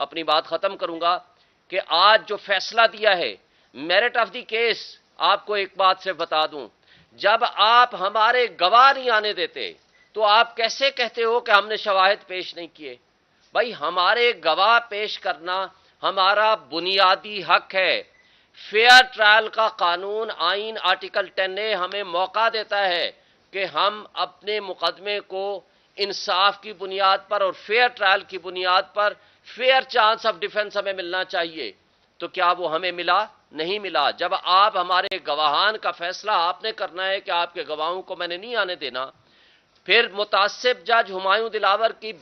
اپنی بات ختم کروں گا کہ آج جو فیصلہ دیا ہے میرٹ آف دی کیس، آپ کو ایک بات سے بتا دوں، جب آپ ہمارے گواہ نہیں آنے دیتے تو آپ کیسے کہتے ہو کہ ہم نے شواہد پیش نہیں کیے؟ بھائی ہمارے گواہ پیش کرنا ہمارا بنیادی حق ہے۔ فیئر ٹرائل کا قانون آئین آرٹیکل 10A ہمیں موقع دیتا ہے کہ ہم اپنے مقدمے کو انصاف کی بنیاد پر اور فیئر ٹرائل کی بنیاد پر فیئر چانس آف ڈیفنس ہمیں ملنا چاہیے۔ تو کیا وہ ہمیں ملا؟ نہیں ملا۔ جب آپ ہمارے گواہان کا فیصلہ آپ نے کرنا ہے کہ آپ کے گواہوں کو میں نے نہیں آنے دینا، پھر متعصب جج ہمایوں دلاور کی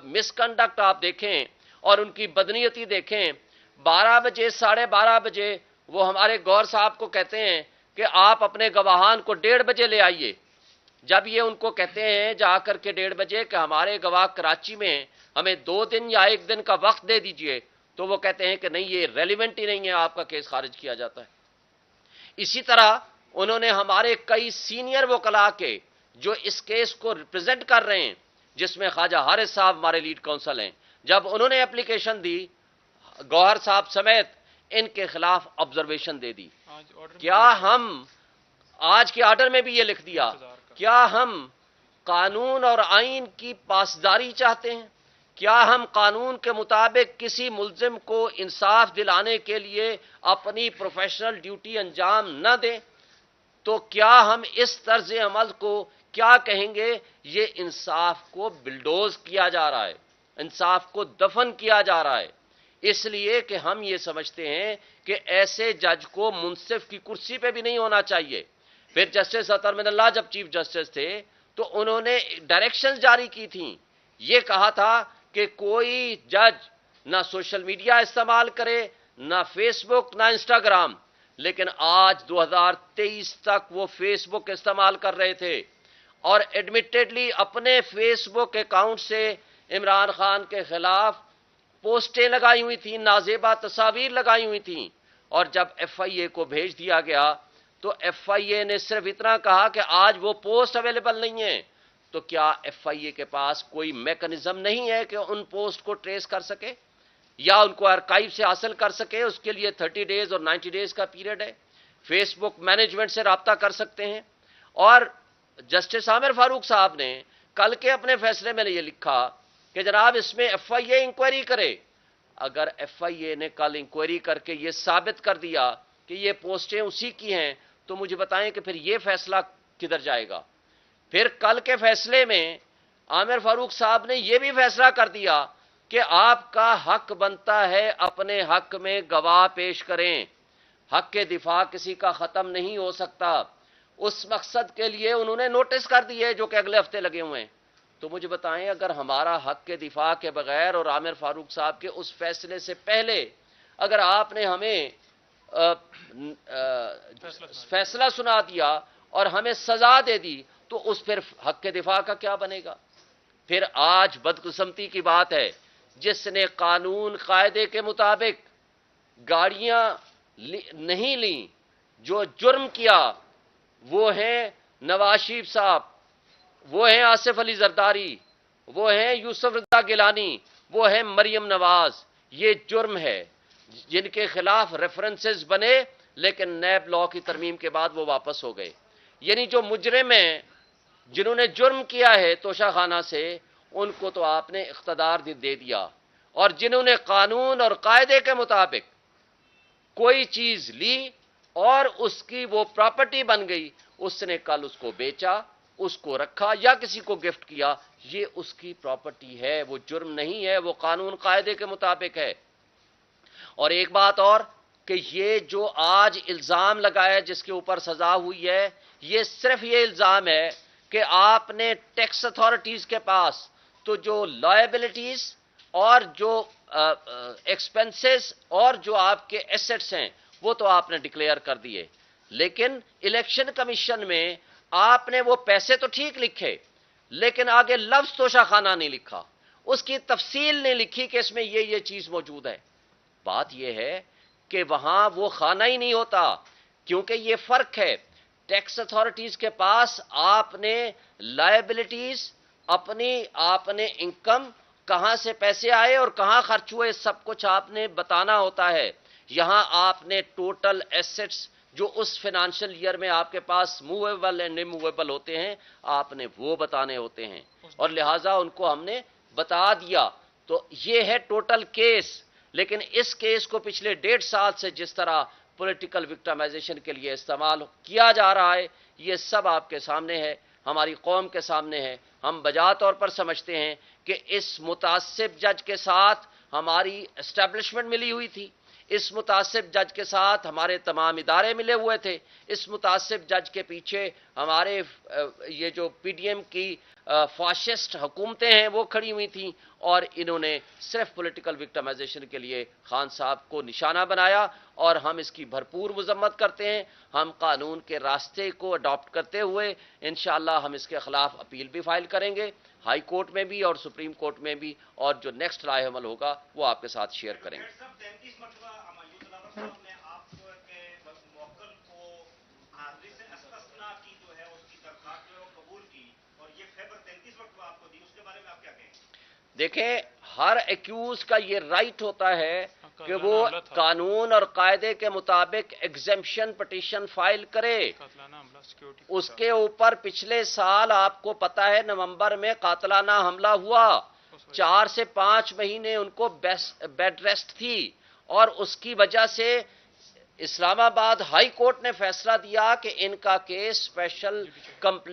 مس کنڈکٹ آپ دیکھیں اور ان کی بدنیتی دیکھیں۔ 12 بجے 12:30 بجے وہ ہمارے گور صاحب کو کہتے ہیں کہ آپ اپنے گواہان کو 1:30 بجے لے آئیے۔ جب یہ ان کو کہتے ہیں جا کر کے 1:30 بجے کہ ہمارے گواہ کراچی میں ہیں، ہمیں 2 دن یا 1 دن کا وقت دے دیجئے، تو وہ کہتے ہیں کہ نہیں یہ ریلیونٹ ہی نہیں ہے، آپ کا کیس خارج کیا جاتا ہے۔ اسی طرح انہوں نے ہمارے کئی سینئر وکلاء کے جو اس کیس کو ریپرزینٹ کر رہے ہیں، جس میں خواجہ حارث صاحب ہمارے لیڈ کونسل ہیں، جب انہوں نے اپلیکیشن دی گوہر صاحب سمیت ان کے خلاف آبزرویشن دے دی۔ کیا ہم آج کے آرڈر میں بھی یہ لکھ دیا، کیا ہم قانون اور آئین کی پاسداری چاہتے ہیں؟ کیا ہم قانون کے مطابق کسی ملزم کو انصاف دلانے کے لیے اپنی پروفیشنل ڈیوٹی انجام نہ دیں؟ تو کیا ہم اس طرز عمل کو کیا کہیں گے؟ یہ انصاف کو بلڈوز کیا جا رہا ہے، انصاف کو دفن کیا جا رہا ہے، اس لیے کہ ہم یہ سمجھتے ہیں کہ ایسے جج کو منصف کی کرسی پہ بھی نہیں ہونا چاہیے۔ پھر جسٹس اطہر من اللہ جب چیف جسٹس تھے تو انہوں نے ڈائریکشنز جاری کی تھیں، یہ کہا تھا کہ کوئی جج نہ سوشل میڈیا استعمال کرے، نہ فیس بک، نہ انسٹاگرام، لیکن آج 2023 تک وہ فیس بک استعمال کر رہے تھے اور ایڈمیٹڈلی اپنے فیس بک اکاؤنٹ سے عمران خان کے خلاف پوسٹیں لگائی ہوئی تھیں، نازیبا تصاویر لگائی ہوئی تھیں، اور جب ایف آئی اے کو بھیج دیا گیا تو ایف آئی اے نے صرف اتنا کہا کہ آج وہ پوسٹ اویلیبل نہیں ہے۔ تو کیا ایف آئی اے کے پاس کوئی میکنزم نہیں ہے کہ ان پوسٹ کو ٹریس کر سکے یا ان کو آرکائیو سے حاصل کر سکے؟ اس کے لیے 30 ڈیز اور 90 ڈیز کا پیریڈ ہے۔ فیس بک مینجمنٹ سے رابطہ کر سکتے ہیں۔ اور جسٹس عامر فاروق صاحب نے کل کے اپنے فیصلے میں یہ لکھا کہ جناب اس میں ایف آئی اے انکوائری کرے۔ اگر ایف آئی اے نے کل انکوائری کر کے یہ ثابت کر دیا کہ یہ پوسٹیں اسی کی ہیں تو مجھے بتائیں کہ پھر یہ فیصلہ کدھر جائے گا؟ پھر کل کے فیصلے میں عامر فاروق صاحب نے یہ بھی فیصلہ کر دیا کہ آپ کا حق بنتا ہے اپنے حق میں گواہ پیش کریں، حق کے دفاع کسی کا ختم نہیں ہو سکتا۔ اس مقصد کے لیے انہوں نے نوٹس کر دیے جو کہ اگلے ہفتے لگے ہوئے ہیں۔ تو مجھے بتائیں اگر ہمارا حق کے دفاع کے بغیر اور عامر فاروق صاحب کے اس فیصلے سے پہلے اگر آپ نے ہمیں فیصلہ سنا دیا اور ہمیں سزا دے دی تو اس پھر حق کے دفاع کا کیا بنے گا؟ پھر آج بدقسمتی کی بات ہے جس نے قانون قاعدے کے مطابق گاڑیاں نہیں لیں، جو جرم کیا، وہ ہیں نواز شریف صاحب، وہ ہیں آصف علی زرداری، وہ ہیں یوسف رضا گیلانی، وہ ہیں مریم نواز۔ یہ جرم ہے جن کے خلاف ریفرنسز بنے لیکن نیب لا کی ترمیم کے بعد وہ واپس ہو گئے۔ یعنی جو مجرم ہیں جنہوں نے جرم کیا ہے توشہ خانہ سے، ان کو تو آپ نے اقتدار دے دیا، اور جنہوں نے قانون اور قاعدے کے مطابق کوئی چیز لی اور اس کی وہ پراپرٹی بن گئی، اس نے کل اس کو بیچا، اس کو رکھا یا کسی کو گفٹ کیا، یہ اس کی پراپرٹی ہے، وہ جرم نہیں ہے، وہ قانون قاعدے کے مطابق ہے۔ اور ایک بات اور کہ یہ جو آج الزام لگایا جس کے اوپر سزا ہوئی ہے، یہ صرف یہ الزام ہے کہ آپ نے ٹیکس اتھارٹیز کے پاس تو جو لائبلٹیز اور جو ایکسپنسز اور جو آپ کے ایسٹس ہیں وہ تو آپ نے ڈکلیئر کر دیے، لیکن الیکشن کمیشن میں آپ نے وہ پیسے تو ٹھیک لکھے لیکن آگے لفظ توشہ خانہ نہیں لکھا، اس کی تفصیل نہیں لکھی کہ اس میں یہ چیز موجود ہے۔ بات یہ ہے کہ وہاں وہ خانہ ہی نہیں ہوتا، کیونکہ یہ فرق ہے۔ ٹیکس اتھارٹیز کے پاس آپ نے لائبلٹیز اپنی، آپ نے انکم کہاں سے پیسے آئے اور کہاں خرچ ہوئے سب کچھ آپ نے بتانا ہوتا ہے. یہاں آپ نے ٹوٹل ایسٹس جو اس فائنانشل ایئر میں آپ کے پاس موویبل اینڈ اموویبل ہوتے ہیں آپ نے وہ بتانے ہوتے ہیں, اور لہٰذا ان کو ہم نے بتا دیا. تو یہ ہے ٹوٹل کیس. لیکن اس کیس کو پچھلے 1.5 سال سے جس طرح پولیٹیکل وکٹمائزیشن کے لیے استعمال کیا جا رہا ہے یہ سب آپ کے سامنے ہے, ہماری قوم کے سامنے ہے. ہم بجا طور پر سمجھتے ہیں کہ اس متعصب جج کے ساتھ ہماری اسٹیبلشمنٹ ملی ہوئی تھی, اس متعصب جج کے ساتھ ہمارے تمام ادارے ملے ہوئے تھے, اس متعصب جج کے پیچھے ہمارے یہ جو پی ڈی ایم کی فاشسٹ حکومتیں ہیں وہ کھڑی ہوئی تھیں, اور انہوں نے صرف پولیٹیکل وکٹمائزیشن کے لیے خان صاحب کو نشانہ بنایا, اور ہم اس کی بھرپور مذمت کرتے ہیں. ہم قانون کے راستے کو اڈاپٹ کرتے ہوئے انشاءاللہ ہم اس کے خلاف اپیل بھی فائل کریں گے, ہائی کورٹ میں بھی اور سپریم کورٹ میں بھی, اور جو نیکسٹ رائے عمل ہوگا وہ آپ کے ساتھ شیئر کریں گے. 33 مرتبہ ہمایوں تلاوت صاحب نے آپ کے موکل کو حاضری سے استثنا کی جو ہے اس کی درخواست جو ہے وہ قبول کی, اور یہ خیبر 33 مرتبہ آپ کو دی, اس کے بارے میں آپ کیا کہیں گے؟ دیکھیں, ہر ایکیوز کا یہ رائٹ ہوتا ہے کہ وہ قانون اور قاعدے کے مطابق ایگزیمپشن پٹیشن فائل کرے. اس کے اوپر پچھلے سال آپ کو پتا ہے نومبر میں قاتلانہ حملہ ہوا, 4 سے 5 مہینے ان کو بیڈ ریسٹ تھی, اور اس کی وجہ سے اسلام آباد ہائی کورٹ نے فیصلہ دیا کہ ان کا کیس اسپیشل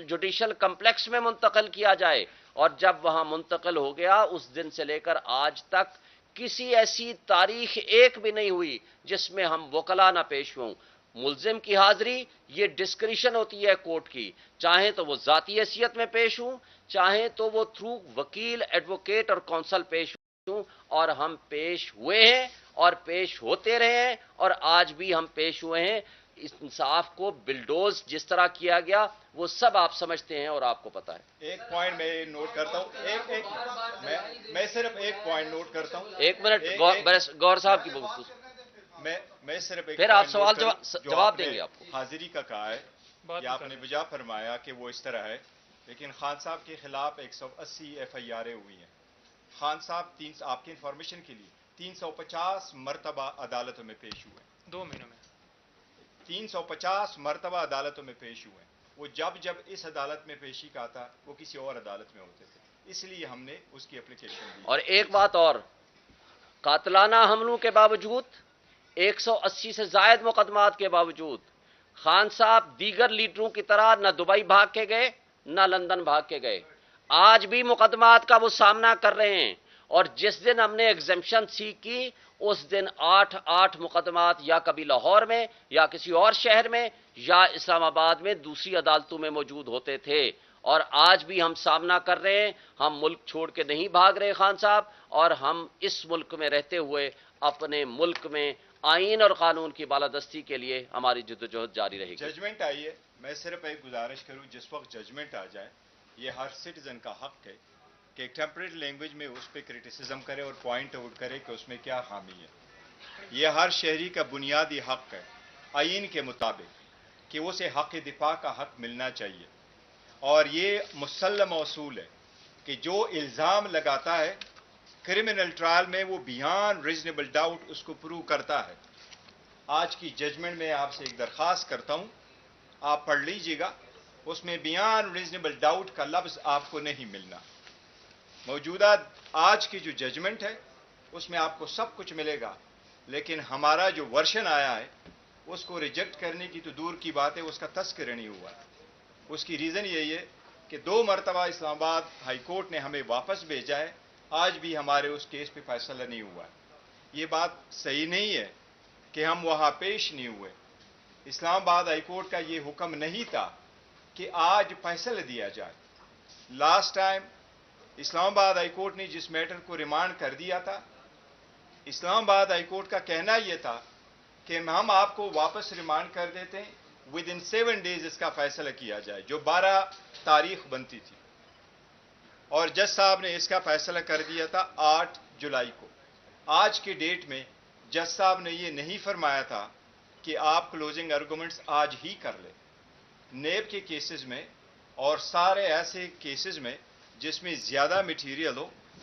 جوڈیشل کمپلیکس میں منتقل کیا جائے, اور جب وہاں منتقل ہو گیا اس دن سے لے کر آج تک کسی ایسی تاریخ ایک بھی نہیں ہوئی جس میں ہم وکلا نہ پیش ہوں. ملزم کی حاضری یہ ڈسکریشن ہوتی ہے کورٹ کی, چاہیں تو وہ ذاتی حیثیت میں پیش ہوں, چاہیں تو وہ تھرو وکیل ایڈوکیٹ اور کونسل پیش ہوں, اور ہم پیش ہوئے ہیں اور پیش ہوتے رہے ہیں, اور آج بھی ہم پیش ہوئے ہیں. انصاف کو بلڈوز جس طرح کیا گیا وہ سب آپ سمجھتے ہیں اور آپ کو پتا ہے. ایک پوائنٹ میں نوٹ کرتا ہوں, میں صرف ایک پوائنٹ نوٹ کرتا ہوں. ایک منٹ گور صاحب کی میں صرف ایک پھر آپ سوال جواب دیں گے. آپ کو حاضری کا کہا ہے کہ آپ نے بجا فرمایا کہ وہ اس طرح ہے, لیکن خان صاحب کے خلاف 180 ایف آئی آریں ہوئی ہیں. خان صاحب آپ کی انفارمیشن کے لیے 350 مرتبہ عدالتوں میں پیش ہوئے, 2 مہینوں میں 350 مرتبہ عدالتوں میں پیش ہوئے. وہ جب اس عدالت میں پیشی کا تھا وہ کسی اور عدالت میں ہوتے تھے, اس لیے ہم نے اس کی اپلیکیشن دی. اور ایک بات اور, قاتلانہ حملوں کے باوجود 180 سے زائد مقدمات کے باوجود خان صاحب دیگر لیڈروں کی طرح نہ دبئی بھاگ کے گئے نہ لندن بھاگ کے گئے. آج بھی مقدمات کا وہ سامنا کر رہے ہیں, اور جس دن ہم نے ایگزیمپشن سیکھ کی اس دن 8 مقدمات یا کبھی لاہور میں یا کسی اور شہر میں یا اسلام آباد میں دوسری عدالتوں میں موجود ہوتے تھے, اور آج بھی ہم سامنا کر رہے ہیں. ہم ملک چھوڑ کے نہیں بھاگ رہے خان صاحب, اور ہم اس ملک میں رہتے ہوئے اپنے ملک میں آئین اور قانون کی بالادستی کے لیے ہماری جدوجہد جاری رہے گی. ججمنٹ آئی ہے, میں صرف ایک گزارش کروں, جس وقت ججمنٹ آ جائے یہ ہر سٹیزن کا حق ہے کہ ایک ٹیمپریٹ لینگویج میں اس پہ کرٹیسزم کرے اور پوائنٹ آؤٹ کرے کہ اس میں کیا خامی ہے. یہ ہر شہری کا بنیادی حق ہے آئین کے مطابق کہ اسے حق دفاع کا حق ملنا چاہیے, اور یہ مسلم اصول ہے کہ جو الزام لگاتا ہے کرمنل ٹرائل میں وہ بیان ریزنیبل ڈاؤٹ اس کو پروو کرتا ہے. آج کی ججمنٹ میں آپ سے ایک درخواست کرتا ہوں, آپ پڑھ لیجئے گا, اس میں بیان ریزنیبل ڈاؤٹ کا لفظ آپ کو نہیں ملنا. موجودہ آج کی جو ججمنٹ ہے اس میں آپ کو سب کچھ ملے گا, لیکن ہمارا جو ورشن آیا ہے اس کو ریجیکٹ کرنے کی تو دور کی بات ہے, اس کا تذکرہ نہیں ہوا. اس کی ریزن یہی ہے کہ 2 مرتبہ اسلام آباد ہائی کورٹ نے ہمیں واپس بھیجا ہے, آج بھی ہمارے اس کیس پہ فیصلہ نہیں ہوا. یہ بات صحیح نہیں ہے کہ ہم وہاں پیش نہیں ہوئے. اسلام آباد ہائی کورٹ کا یہ حکم نہیں تھا کہ آج فیصلہ دیا جائے. لاسٹ ٹائم اسلام آباد ہائی کورٹ نے جس میٹر کو ریمانڈ کر دیا تھا, اسلام آباد ہائی کورٹ کا کہنا یہ تھا کہ ہم آپ کو واپس ریمانڈ کر دیتے ہیں, ود ان 7 days اس کا فیصلہ کیا جائے, جو 12 تاریخ بنتی تھی, اور جج صاحب نے اس کا فیصلہ کر دیا تھا 8 جولائی کو. آج کی ڈیٹ میں جج صاحب نے یہ نہیں فرمایا تھا کہ آپ کلوزنگ آرگومنٹس آج ہی کر لیں. نیب کے کیسز میں اور سارے ایسے کیسز میں جس میں زیادہ مٹیریل ہو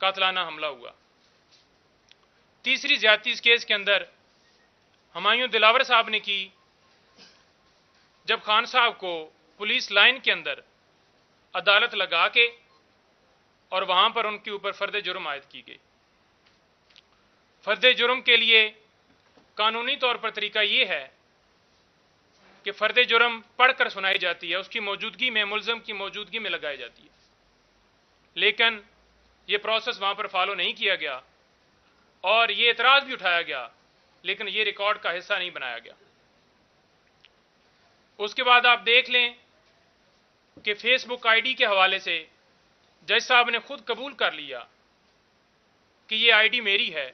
قاتلانہ حملہ ہوا۔ تیسری زیادتی اس کیس کے اندر ہمایوں دلاور صاحب نے کی جب خان صاحب کو پولیس لائن کے اندر عدالت لگا کے اور وہاں پر ان کے اوپر فرد جرم عائد کی گئی۔ فرد جرم کے لیے قانونی طور پر طریقہ یہ ہے کہ فرد جرم پڑھ کر سنائی جاتی ہے، اس کی موجودگی میں، ملزم کی موجودگی میں لگائی جاتی ہے، لیکن یہ پروسیس وہاں پر فالو نہیں کیا گیا اور یہ اعتراض بھی اٹھایا گیا، لیکن یہ ریکارڈ کا حصہ نہیں بنایا گیا۔ اس کے بعد آپ دیکھ لیں کہ فیس بک آئی ڈی کے حوالے سے جج صاحب نے خود قبول کر لیا کہ یہ آئی ڈی میری ہے،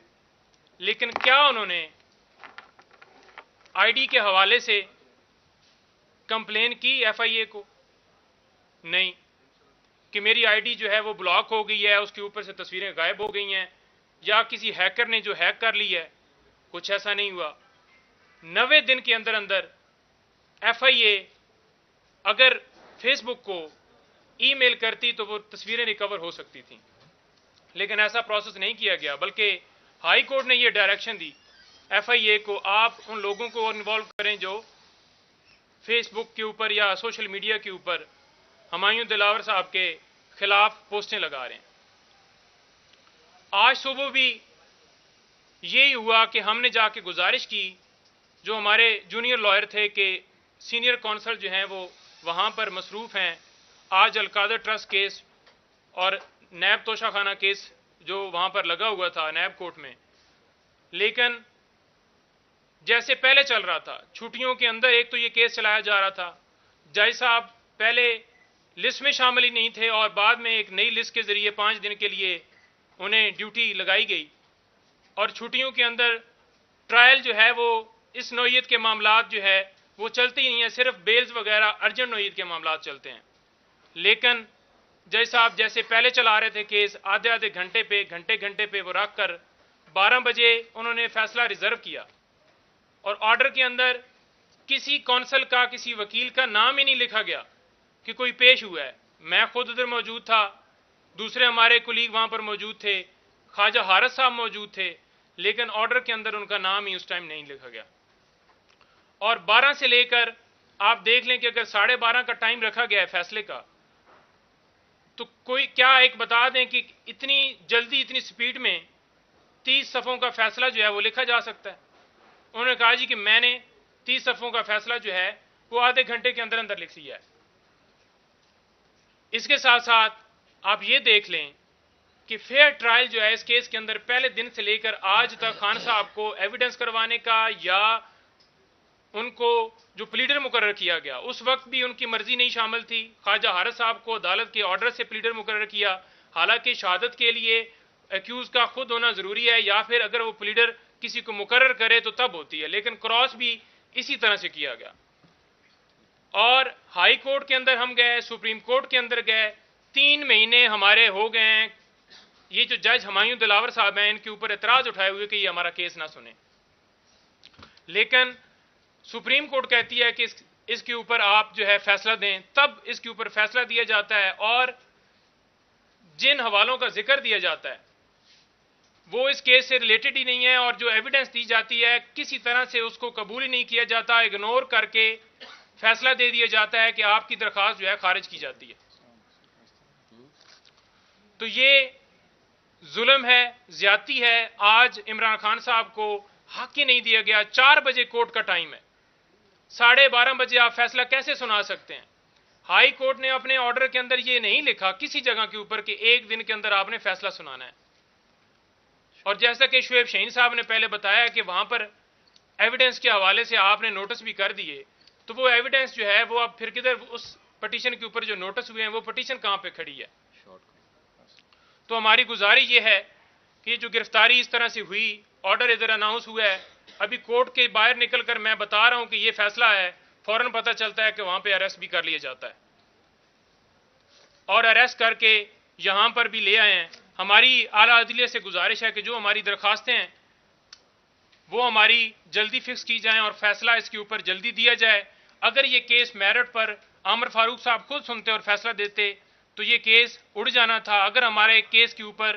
لیکن کیا انہوں نے آئی ڈی کے حوالے سے کمپلین کی ایف آئی اے کو؟ نہیں، کہ میری آئی ڈی جو ہے وہ بلاک ہو گئی ہے، اس کے اوپر سے تصویریں غائب ہو گئی ہیں، یا کسی ہیکر نے جو ہیک کر لی ہے، کچھ ایسا نہیں ہوا۔ 90 دن کے اندر اندر ایف آئی اے اگر فیس بک کو ای میل کرتی تو وہ تصویریں ریکور ہو سکتی تھیں، لیکن ایسا پروسیس نہیں کیا گیا، بلکہ ہائی کورٹ نے یہ ڈائریکشن دی ایف آئی اے کو، آپ ان لوگوں کو انوالو کریں جو فیس بک کے اوپر یا سوشل میڈیا کے اوپر ہمایوں دلاور صاحب کے خلاف پوسٹیں لگا رہے ہیں۔ آج صبح بھی یہی ہوا کہ ہم نے جا کے گزارش کی، جو ہمارے جونیئر لائر تھے، کہ سینئر کونسل جو ہیں وہ وہاں پر مصروف ہیں، آج القادر ٹرسٹ کیس اور نیب توشہ خانہ کیس جو وہاں پر لگا ہوا تھا نیب کورٹ میں، لیکن جیسے پہلے چل رہا تھا چھٹیوں کے اندر ایک تو یہ کیس چلایا جا رہا تھا، جج صاحب پہلے لسٹ میں شامل ہی نہیں تھے اور بعد میں ایک نئی لسٹ کے ذریعے 5 دن کے لیے انہیں ڈیوٹی لگائی گئی، اور چھٹیوں کے اندر ٹرائل جو ہے وہ اس نوعیت کے معاملات جو ہے وہ چلتے ہی نہیں ہیں، صرف بیلز وغیرہ ارجنٹ نوعیت کے معاملات چلتے ہیں۔ لیکن جج صاحب جیسے پہلے چلا رہے تھے کیس، آدھے گھنٹے پہ وہ رکھ کر 12 بجے انہوں نے فیصلہ ریزرو کیا، اور آرڈر کے اندر کسی کونسل کا، کسی وکیل کا نام ہی نہیں لکھا گیا کہ کوئی پیش ہوا ہے۔ میں خود ادھر موجود تھا، دوسرے ہمارے کولیگ وہاں پر موجود تھے، خواجہ حارث صاحب موجود تھے، لیکن آرڈر کے اندر ان کا نام ہی اس ٹائم نہیں لکھا گیا۔ اور 12 سے لے کر آپ دیکھ لیں کہ اگر 12:30 کا ٹائم رکھا گیا ہے فیصلے کا، تو کوئی کیا ایک بتا دیں کہ اتنی جلدی، اتنی سپیڈ میں 30 صفحوں کا فیصلہ جو ہے وہ لکھا جا سکتا ہے؟ انہوں نے کہا جی کہ میں نے 30 صفحوں کا فیصلہ جو ہے وہ آدھے گھنٹے کے اندر اندر لکھ لیا ہے۔ اس کے ساتھ ساتھ آپ یہ دیکھ لیں کہ فیئر ٹرائل جو ہے اس کیس کے اندر پہلے دن سے لے کر آج تک خان صاحب کو ایویڈنس کروانے کا یا ان کو جو پلیڈر مقرر کیا گیا اس وقت بھی ان کی مرضی نہیں شامل تھی۔ خواجہ حارث صاحب کو عدالت کے آرڈر سے پلیڈر مقرر کیا، حالانکہ شہادت کے لیے ایکیوز کا خود ہونا ضروری ہے، یا پھر اگر وہ پلیڈر کسی کو مقرر کرے تو تب ہوتی ہے، لیکن کراس بھی اسی طرح سے کیا گیا۔ اور ہائی کورٹ کے اندر ہم گئے، سپریم کورٹ کے اندر گئے، 3 مہینے ہمارے ہو گئے ہیں۔ یہ جو جج ہمایوں دلاور صاحب ہیں ان کے اوپر اعتراض اٹھائے ہوئے کہ یہ ہمارا کیس نہ سنیں، لیکن سپریم کورٹ کہتی ہے کہ اس کے اوپر آپ جو ہے فیصلہ دیں، تب اس کے اوپر فیصلہ دیا جاتا ہے، اور جن حوالوں کا ذکر دیا جاتا ہے وہ اس کیس سے ریلیٹڈ ہی نہیں ہے، اور جو ایویڈنس دی جاتی ہے کسی طرح سے اس کو قبول ہی نہیں کیا جاتا، اگنور کر کے فیصلہ دے دیا جاتا ہے کہ آپ کی درخواست جو ہے خارج کی جاتی ہے۔ تو یہ ظلم ہے، زیادتی ہے۔ آج عمران خان صاحب کو حق ہی نہیں دیا گیا۔ 4 بجے کورٹ کا ٹائم ہے، 12:30 بجے آپ فیصلہ کیسے سنا سکتے ہیں؟ ہائی کورٹ نے اپنے آرڈر کے اندر یہ نہیں لکھا کسی جگہ کے اوپر کہ 1 دن کے اندر آپ نے فیصلہ سنانا ہے۔ اور جیسا کہ شعیب شہین صاحب نے پہلے بتایا کہ وہاں پر ایویڈنس کے حوالے سے آپ نے نوٹس بھی کر دیے، تو وہ ایویڈنس جو ہے وہ اب پھر کدھر، اس پٹیشن کے اوپر جو نوٹس ہوئے ہیں وہ پٹیشن کہاں پہ کھڑی ہے؟ تو ہماری گزارش یہ ہے کہ جو گرفتاری اس طرح سے ہوئی، آرڈر ادھر اناؤنس ہوا ہے، ابھی کورٹ کے باہر نکل کر میں بتا رہا ہوں کہ یہ فیصلہ ہے، فوراً پتہ چلتا ہے کہ وہاں پہ اریسٹ بھی کر لیا جاتا ہے، اور اریسٹ کر کے یہاں پر بھی لے آئے ہیں۔ ہماری اعلیٰ عدلیہ سے گزارش ہے کہ جو ہماری درخواستیں ہیں وہ ہماری جلدی فکس کی جائیں اور فیصلہ اس کے اوپر جلدی دیا جائے۔ اگر یہ کیس میرٹ پر عامر فاروق صاحب خود سنتے اور فیصلہ دیتے تو یہ کیس اڑ جانا تھا۔ اگر ہمارے کیس کے اوپر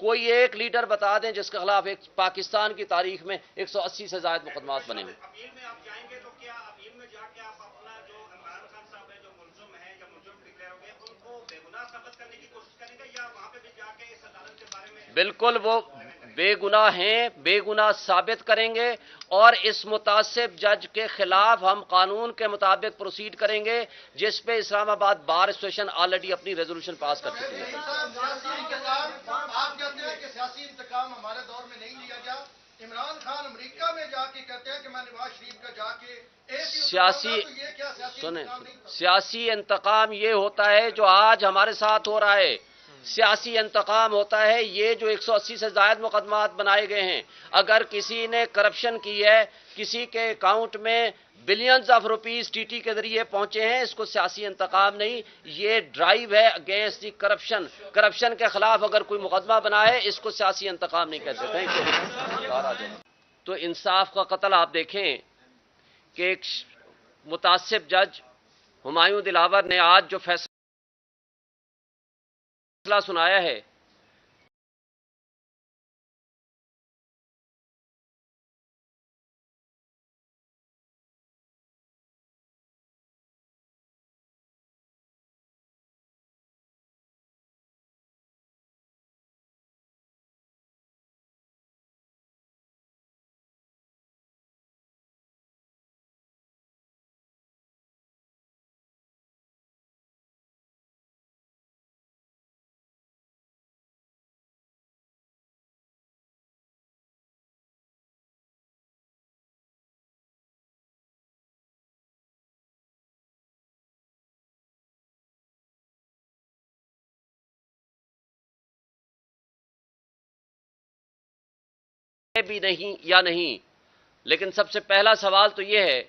کوئی ایک لیڈر بتا دیں جس کے خلاف ایک پاکستان کی تاریخ میں 180 سے زائد مقدمات بنے ہوئے. اپیل میں آپ جائیں گے تو کیا اپیل میں جا کے آپ اپنا جو عمران خان صاحب ہیں جو ملزم ہیں یا ملزم ڈکلیئر ہو گئے ان کو بے گناہ ثابت کرنے کی کوشش کریں گے یا وہاں پہ بھی جا کے اس عدالت کے بارے میں بالکل وہ بے گناہ ہیں، بے گناہ ثابت کریں گے اور اس متعصب جج کے خلاف ہم قانون کے مطابق پروسیڈ کریں گے جس پہ اسلام آباد بار ایسوسیشن آلریڈی اپنی ریزولوشن پاس کر چکی ہے. آپ کہتے ہیں کہ سیاسی انتقام ہمارے دور میں نہیں لیا گیا. عمران خان امریکہ میں جا کے کہتے ہیں کہ میں نواز شریف کا جا کے سیاسی انتقام یہ ہوتا ہے جو آج ہمارے ساتھ ہو رہا ہے. سیاسی انتقام ہوتا ہے یہ جو 180 سے زائد مقدمات بنائے گئے ہیں. اگر کسی نے کرپشن کی ہے، کسی کے اکاؤنٹ میں billions of rupees T T کے ذریعے پہنچے ہیں، اس کو سیاسی انتقام نہیں، یہ ڈرائیو ہے اگینسٹ دی کرپشن. کرپشن کے خلاف اگر کوئی مقدمہ بنا ہے اس کو سیاسی انتقام نہیں کہتے. Thank you. تو انصاف کا قتل آپ دیکھیں کہ ایک متعصب جج ہمایوں دلاور نے آج جو فیصلہ سنایا ہے بھی نہیں یا نہیں، لیکن سب سے پہلا سوال تو یہ ہے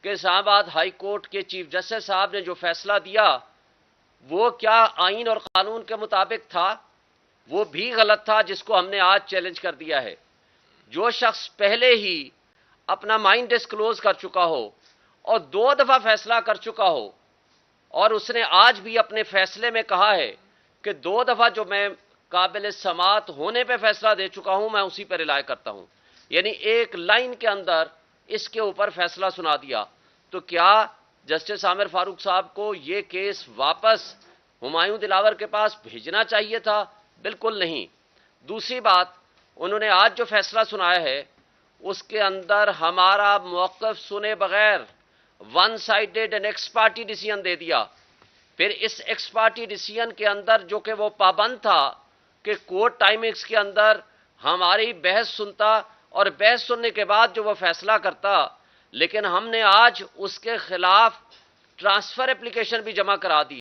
کہ اسلام آباد ہائی کورٹ کے چیف جسٹس صاحب نے جو فیصلہ دیا وہ کیا آئین اور قانون کے مطابق تھا؟ وہ بھی غلط تھا، جس کو ہم نے آج چیلنج کر دیا ہے. جو شخص پہلے ہی اپنا مائنڈ ڈسکلوز کر چکا ہو اور 2 دفعہ فیصلہ کر چکا ہو اور اس نے آج بھی اپنے فیصلے میں کہا ہے کہ 2 دفعہ جو میں قابل سماعت ہونے پہ فیصلہ دے چکا ہوں میں اسی پہ ریلائے کرتا ہوں، یعنی ایک لائن کے اندر اس کے اوپر فیصلہ سنا دیا. تو کیا جسٹس عامر فاروق صاحب کو یہ کیس واپس ہمایوں دلاور کے پاس بھیجنا چاہیے تھا؟ بالکل نہیں. دوسری بات، انہوں نے آج جو فیصلہ سنایا ہے اس کے اندر ہمارا موقف سنے بغیر one sided and ex parte decision دے دیا. پھر اس ایکس پارٹی ڈیسیژن کے اندر جو کہ وہ پابند تھا کہ کورٹ ٹائمنگز کے اندر ہماری بحث سنتا اور بحث سننے کے بعد جو وہ فیصلہ کرتا، لیکن ہم نے آج اس کے خلاف ٹرانسفر اپلیکیشن بھی جمع کرا دی.